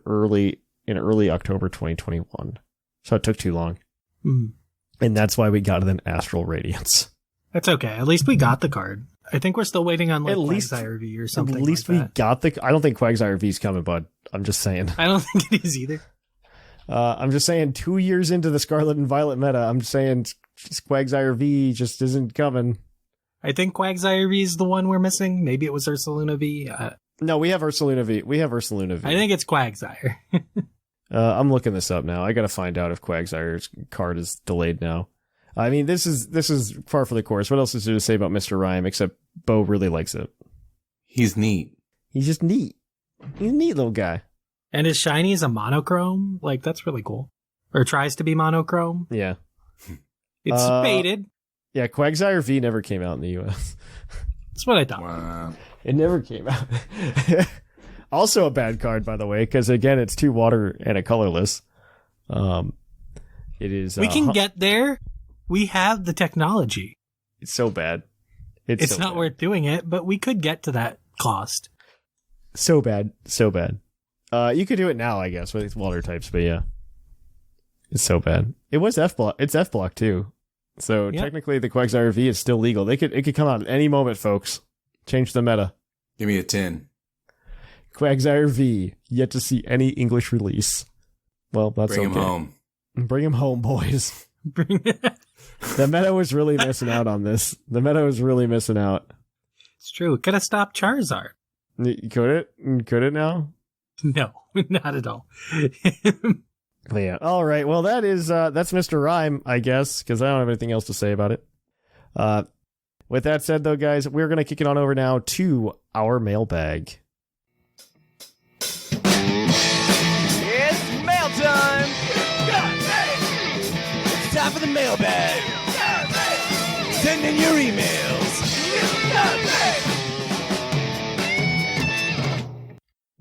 in early October 2021. So it took too long. Mm. And that's why we got it in Astral Radiance. That's okay. At least we got the card. I think we're still waiting on Quagsire V or something. At least we got the... I don't think Quagsire V's coming, bud. I'm just saying. I don't think it is either. I'm just saying 2 years into the Scarlet and Violet meta, I'm just saying Quagsire V just isn't coming. I think Quagsire V is the one we're missing. Maybe it was Ursaluna V. No, we have Ursaluna V. I think it's Quagsire. I'm looking this up now. I gotta find out if Quagsire's card is delayed now. I mean, this is far for the course. What else is there to say about Mr. Rhyme, except Bo really likes it? He's neat. He's just neat. He's a neat little guy. And his shiny is a monochrome? Like, that's really cool. Or tries to be monochrome. Yeah. It's faded. Yeah, Quagsire V never came out in the US. That's what I thought. Wow. It never came out. Also a bad card, by the way, because again, it's 2 water and a colorless. It is. We can get there. We have the technology. It's so bad. It's so not bad. worth doing it, but we could get to that cost. So bad. You could do it now, I guess, with these water types, but yeah. It's so bad. It was F block. It's F block too. So technically the Quagsire V is still legal. It could come out at any moment, folks. Change the meta. Give me a 10. Quagsire V, yet to see any English release. Well, that's Bring okay. him home. Bring him home, boys. The meta was really missing out on this. The meta was really missing out. It's true. It could have stopped Charizard. Could it? Could it now? No, not at all. But yeah. All right. Well, that's Mr. Rhyme, I guess, because I don't have anything else to say about it. With that said, though, guys, we're going to kick it on over now to our mailbag. It's mail time! It's time for the mailbag! Send in your emails!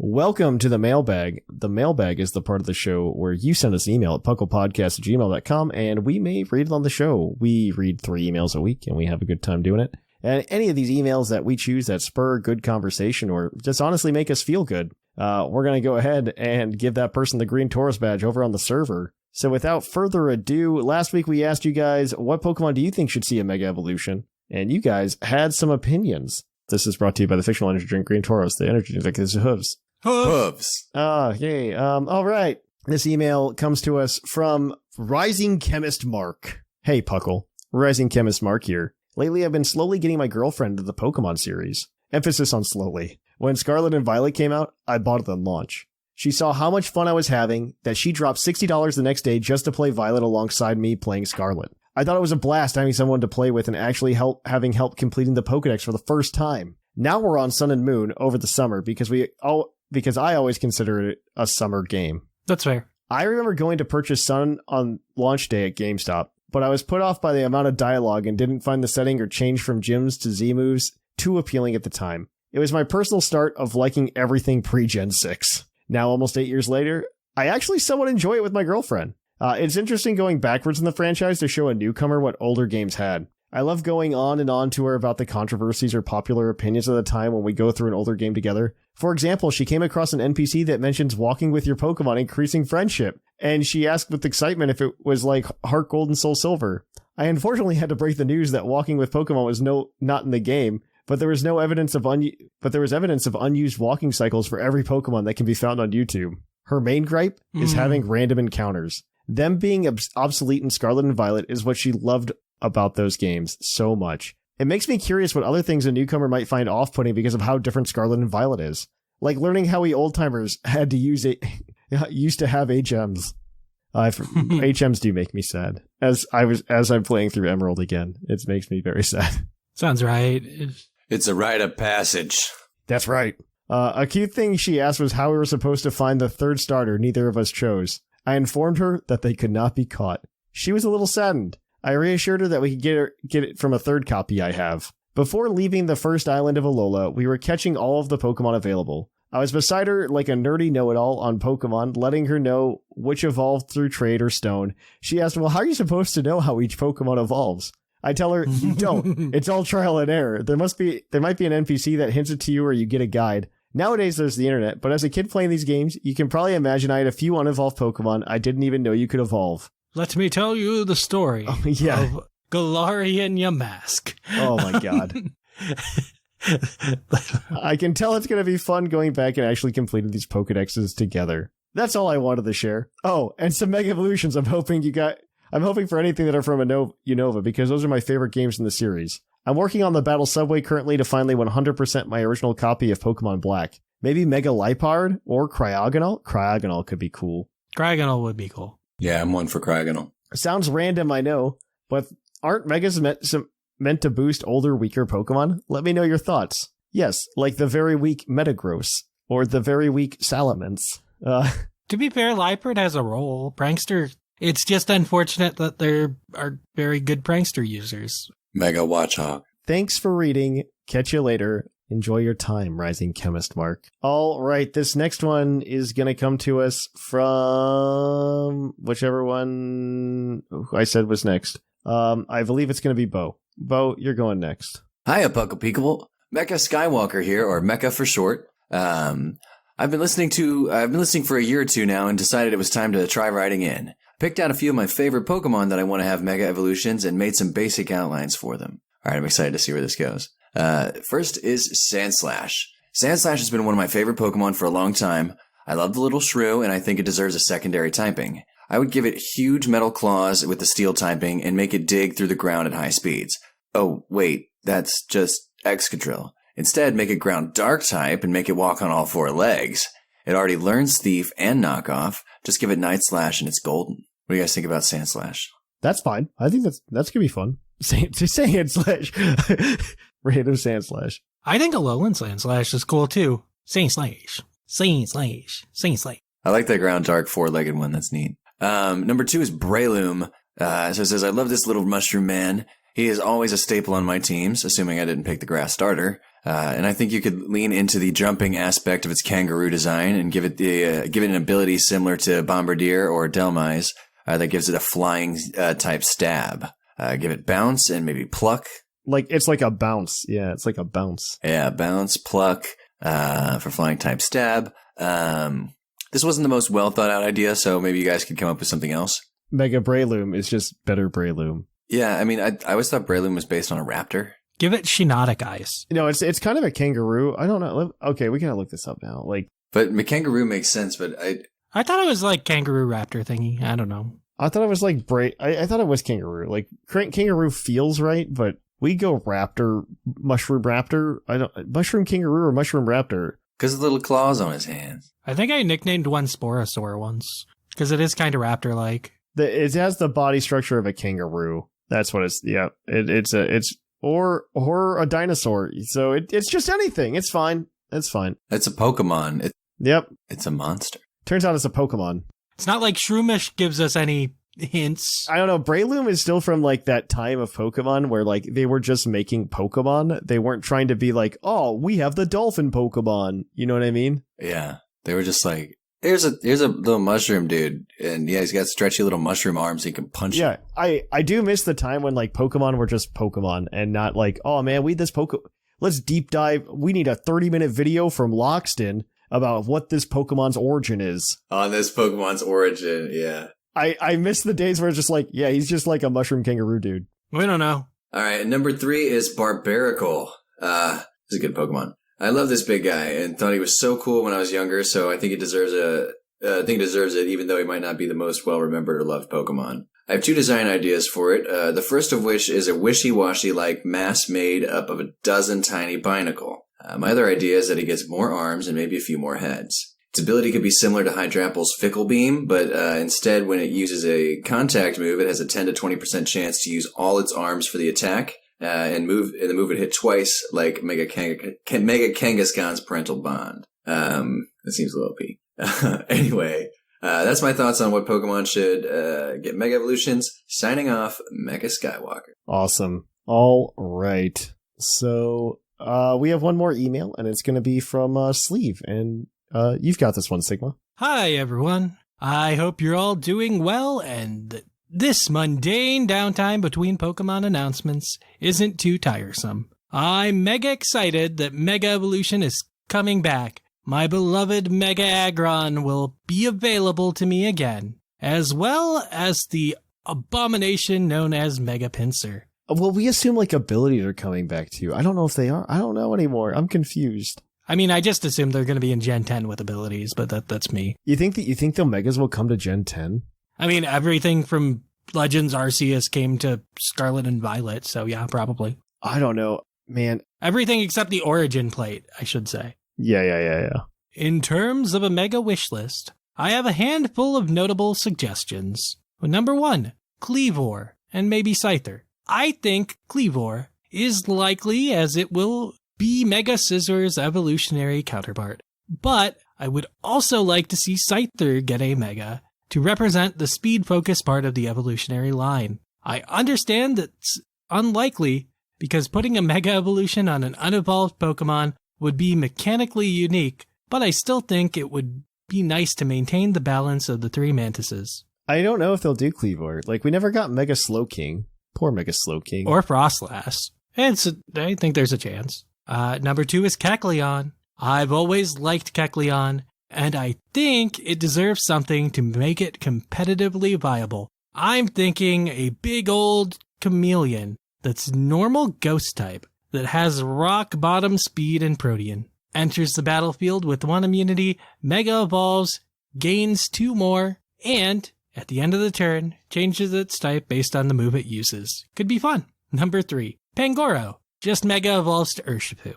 Welcome to the mailbag. The mailbag is the part of the show where you send us an email at puclpodcast@gmail.com, and we may read it on the show. We read 3 emails a week, and we have a good time doing it. And any of these emails that we choose that spur good conversation or just honestly make us feel good, we're going to go ahead and give that person the green Taurus badge over on the server. So without further ado, last week we asked you guys, what Pokemon do you think should see a Mega Evolution? And you guys had some opinions. This is brought to you by the fictional energy drink Green Tauros, the energy drink that gives you hooves. Hooves. Yay. All right. This email comes to us from Rising Chemist Mark. Hey, Puckle. Rising Chemist Mark here. Lately, I've been slowly getting my girlfriend into the Pokemon series. Emphasis on slowly. When Scarlet and Violet came out, I bought it on launch. She saw how much fun I was having that she dropped $60 the next day just to play Violet alongside me playing Scarlet. I thought it was a blast having someone to play with and actually having help completing the Pokedex for the first time. Now we're on Sun and Moon over the summer because I always consider it a summer game. That's fair. I remember going to purchase Sun on launch day at GameStop, but I was put off by the amount of dialogue and didn't find the setting or change from gyms to Z moves too appealing at the time. It was my personal start of liking everything pre-Gen 6. Now, almost 8 years later, I actually somewhat enjoy it with my girlfriend. It's interesting going backwards in the franchise to show a newcomer what older games had. I love going on and on to her about the controversies or popular opinions of the time when we go through an older game together. For example, she came across an NPC that mentions walking with your Pokemon increasing friendship, and she asked with excitement if it was like Heart Gold and Soul Silver. I unfortunately had to break the news that walking with Pokemon was not in the game, but there was evidence of unused walking cycles for every Pokemon that can be found on YouTube. Her main gripe is having random encounters. Them being obsolete in Scarlet and Violet is what she loved about those games so much. It makes me curious what other things a newcomer might find off-putting because of how different Scarlet and Violet is. Like learning how we old-timers had to used to have HMs. HMs do make me sad. As I'm playing through Emerald again, it makes me very sad. Sounds right. It's a rite of passage. That's right. A cute thing she asked was how we were supposed to find the third starter neither of us chose. I informed her that they could not be caught. She was a little saddened. I reassured her that we could get it from a third copy I have. Before leaving the first island of Alola, we were catching all of the Pokemon available. I was beside her like a nerdy know-it-all on Pokemon, letting her know which evolved through trade or stone. She asked, well, how are you supposed to know how each Pokemon evolves? I tell her, you don't. It's all trial and error. There might be an NPC that hints it to you or you get a guide. Nowadays, there's the internet, but as a kid playing these games, you can probably imagine I had a few unevolved Pokemon I didn't even know you could evolve. Let me tell you the story of Galarian Yamask. Oh my god. I can tell it's going to be fun going back and actually completing these Pokedexes together. That's all I wanted to share. Oh, and some Mega Evolutions. I'm hoping for anything that are from Unova because those are my favorite games in the series. I'm working on the Battle Subway currently to finally 100% my original copy of Pokemon Black. Maybe Mega Liepard or Cryogonal? Cryogonal could be cool. Cryogonal would be cool. Yeah, I'm one for Cryogonal. Sounds random, I know, but aren't Megas meant to boost older, weaker Pokemon? Let me know your thoughts. Yes, like the very weak Metagross or the very weak Salamence. To be fair, Liepard has a role. Prankster, it's just unfortunate that there are very good Prankster users. Mega Watchhawk. Thanks for reading. Catch you later. Enjoy your time, Rising Chemist Mark. All right, this next one is going to come to us from whichever one I said was next. I believe it's going to be Bo. Bo, you're going next. Hiya, Puckle. Mecha Skywalker here, or Mecha for short. I've been listening for a year or two now and decided it was time to try writing in. Picked out a few of my favorite Pokemon that I want to have Mega Evolutions and made some basic outlines for them. All right, I'm excited to see where this goes. First is Sandslash. Sandslash has been one of my favorite Pokemon for a long time. I love the little shrew, and I think it deserves a secondary typing. I would give it huge metal claws with the steel typing and make it dig through the ground at high speeds. Oh, wait, that's just Excadrill. Instead, make it ground dark type and make it walk on all 4 legs. It already learns Thief and Knockoff. Just give it Night Slash and it's golden. What do you guys think about Sand Slash? That's fine. I think that's gonna be fun. Sand slash. Random Sand Slash. I think Alolan Sand Slash is cool too. Sand Slash. Sand Slash. Sand Slash. I like that ground dark 4-legged one. That's neat. Number 2 is Breloom. So it says, I love this little mushroom man. He is always a staple on my teams, assuming I didn't pick the grass starter. And I think you could lean into the jumping aspect of its kangaroo design and give it an ability similar to Bombardier or Delmise that gives it a flying type stab. Give it bounce and maybe pluck. Like it's like a bounce. Yeah, it's like a bounce. Yeah, bounce, pluck for flying type stab. This wasn't the most well thought out idea, so maybe you guys could come up with something else. Mega Breloom is just better Breloom. Yeah, I mean, I always thought Breloom was based on a raptor. Give it Shiinotic Eyes. No, it's kind of a kangaroo. I don't know. Okay, we gotta look this up now. But kangaroo makes sense, but I thought it was like kangaroo raptor thingy. I don't know. I thought it was like I thought it was kangaroo. Like kangaroo feels right, but we go raptor, mushroom raptor. Mushroom kangaroo or mushroom raptor. Because of the little claws on his hands. I think I nicknamed one Sporosaur once because it is kind of raptor-like. It has the body structure of a kangaroo. That's what it's. Yeah, it's a dinosaur. So it's just anything. It's fine. It's fine. It's a Pokemon. Yep. It's a monster. Turns out it's a Pokemon. It's not like Shroomish gives us any hints. I don't know. Breloom is still from like that time of Pokemon where like they were just making Pokemon. They weren't trying to be like, oh, we have the dolphin Pokemon. You know what I mean? Yeah. They were just like, here's a little mushroom dude. And yeah, he's got stretchy little mushroom arms he can punch. Yeah. I do miss the time when like Pokemon were just Pokemon and not like, oh man, let's deep dive. We need a 30-minute video from Loxton about what this Pokemon's origin is. On this Pokemon's origin, yeah. I miss the days where it's just like, yeah, he's just like a mushroom kangaroo dude. We don't know. All right, and number 3 is Barbaracle. This is a good Pokemon. I love this big guy and thought he was so cool when I was younger, so I think he deserves it, even though he might not be the most well-remembered or loved Pokemon. I have 2 design ideas for it, the first of which is a wishy-washy-like mass made up of a dozen tiny Binacle. My other idea is that he gets more arms and maybe a few more heads. Its ability could be similar to Hydrapple's Fickle Beam, but instead when it uses a contact move, it has a 10 to 20% chance to use all its arms for the attack, and the move it hit twice like Mega Kangaskhan's Parental Bond. That seems a little OP. Anyway, that's my thoughts on what Pokemon should get Mega Evolutions. Signing off, Mecha Skywalker. Awesome. All right. So we have one more email, and it's going to be from Sleeve, and you've got this one, Sigma. Hi, everyone. I hope you're all doing well, and this mundane downtime between Pokemon announcements isn't too tiresome. I'm mega excited that Mega Evolution is coming back. My beloved Mega Aggron will be available to me again, as well as the abomination known as Mega Pinsir. Well, we assume like abilities are coming back too. I don't know if they are. I don't know anymore. I'm confused. I mean, I just assumed they're going to be in Gen 10 with abilities, but that's me. You think the Megas will come to Gen 10? I mean, everything from Legends Arceus came to Scarlet and Violet, so yeah, probably. I don't know, man. Everything except the Origin plate, I should say. Yeah. In terms of a Mega wish list, I have a handful of notable suggestions. Number 1, Kleavor, and maybe Scyther. I think Kleavor is likely, as it will be Mega Scissor's evolutionary counterpart. But I would also like to see Scyther get a Mega to represent the speed-focused part of the evolutionary line. I understand that's unlikely because putting a Mega Evolution on an unevolved Pokemon would be mechanically unique, but I still think it would be nice to maintain the balance of the 3 Mantises. I don't know if they'll do Kleavor. Like, we never got Mega Slowking. Poor Mega Slowking. Or Frostlass. And so I think there's a chance. Number 2 is Kecleon. I've always liked Kecleon, and I think it deserves something to make it competitively viable. I'm thinking a big old chameleon that's normal ghost type, that has rock bottom speed and Protean. Enters the battlefield with 1 immunity, Mega Evolves, gains 2 more, and at the end of the turn, changes its type based on the move it uses. Could be fun. Number 3, Pangoro. Just Mega Evolves to Urshifu.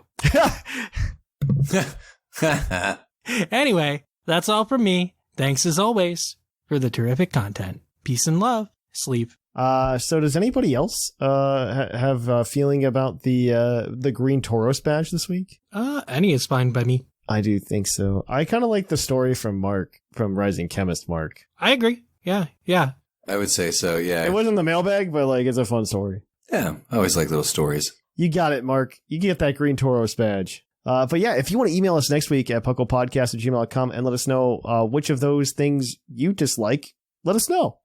Anyway, That's all from me. Thanks as always for the terrific content. Peace and love. Sleep. So does anybody else have a feeling about the Green Tauros badge this week? Any is fine by me. I do think so. I kind of like the story from Mark, from Rising Chemist Mark. I agree. Yeah. I would say so, yeah. It wasn't the mailbag, but like it's a fun story. Yeah, I always like little stories. You got it, Mark. You get that Green Tauros badge. But yeah, if you want to email us next week at puclpodcast@gmail.com and let us know which of those things you dislike, let us know.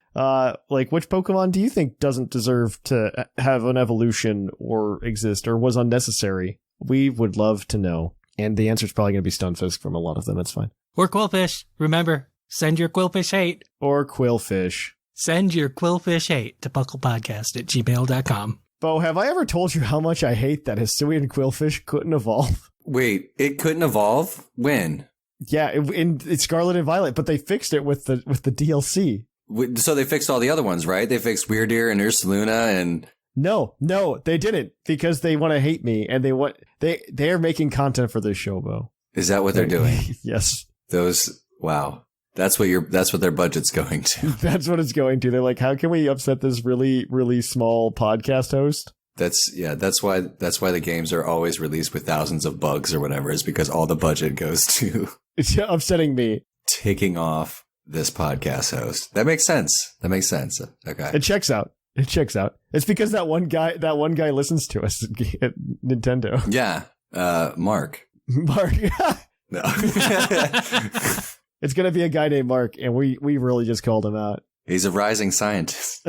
Like which Pokemon do you think doesn't deserve to have an evolution or exist or was unnecessary? We would love to know. And the answer is probably going to be Stunfisk from a lot of them. That's fine. Or Quillfish. Remember, send your Quillfish hate. Or Quillfish. Send your Quillfish hate to puclpodcast@gmail.com. Bo, have I ever told you how much I hate that Hisuian Quillfish couldn't evolve? Wait, it couldn't evolve? When? Yeah, in Scarlet and Violet, but they fixed it with the DLC. So they fixed all the other ones, right? They fixed Weirdeer and Ursaluna and... No, they didn't, because they want to hate me, and they're making content for this show, Bo. Is that what they're doing? Yes. Wow. That's what their budget's going to. That's what it's going to. They're like, how can we upset this really, really small podcast host? That's why the games are always released with thousands of bugs or whatever, is because all the budget goes to it's upsetting me. Taking off this podcast host. That makes sense. Okay. It checks out. It's because that one guy listens to us at Nintendo. Yeah. Mark. Mark. No. It's going to be a guy named Mark, and we really just called him out. He's a rising scientist.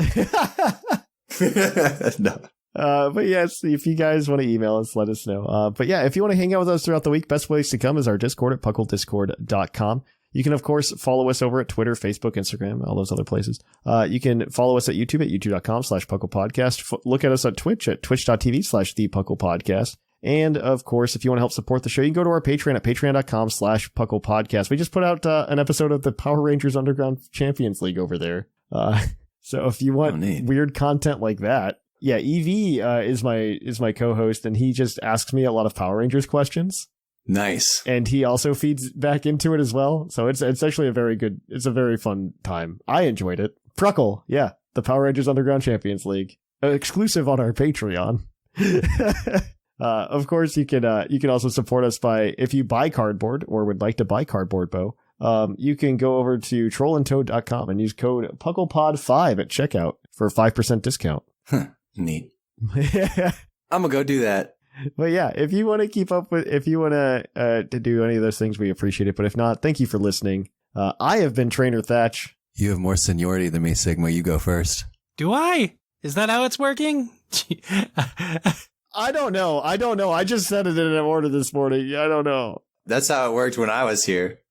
No. But yes, if you guys want to email us, let us know. But yeah, if you want to hang out with us throughout the week, best place to come is our Discord at pucklediscord.com. You can, of course, follow us over at Twitter, Facebook, Instagram, all those other places. You can follow us at YouTube at youtube.com/pucklepodcast. Look at us on Twitch at twitch.tv/thepucklepodcast. And, of course, if you want to help support the show, you can go to our Patreon at patreon.com/pucklepodcast. We just put out an episode of the Power Rangers Underground Champions League over there. So if you want weird content like that, yeah, EV is my co-host, and he just asks me a lot of Power Rangers questions. Nice. And he also feeds back into it as well. So it's actually it's a very fun time. I enjoyed it. Pruckle, yeah, the Power Rangers Underground Champions League, exclusive on our Patreon. Of course, you can also support us by, if you buy cardboard or would like to buy cardboard, Bo, you can go over to trollandtoad.com and use code PucklePod5 at checkout for a 5% discount. Neat. I'm gonna go do that. But yeah, if you want to to do any of those things, we appreciate it. But if not, thank you for listening. I have been Trainer Thatch. You have more seniority than me, Sigma. You go first. Do I? Is that how it's working? I don't know. I just said it in an order this morning. I don't know. That's how it worked when I was here.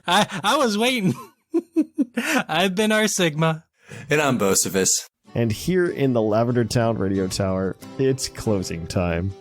I was waiting. I've been R.Sigma. And I'm Bocefus. And here in the Lavender Town Radio Tower, it's closing time.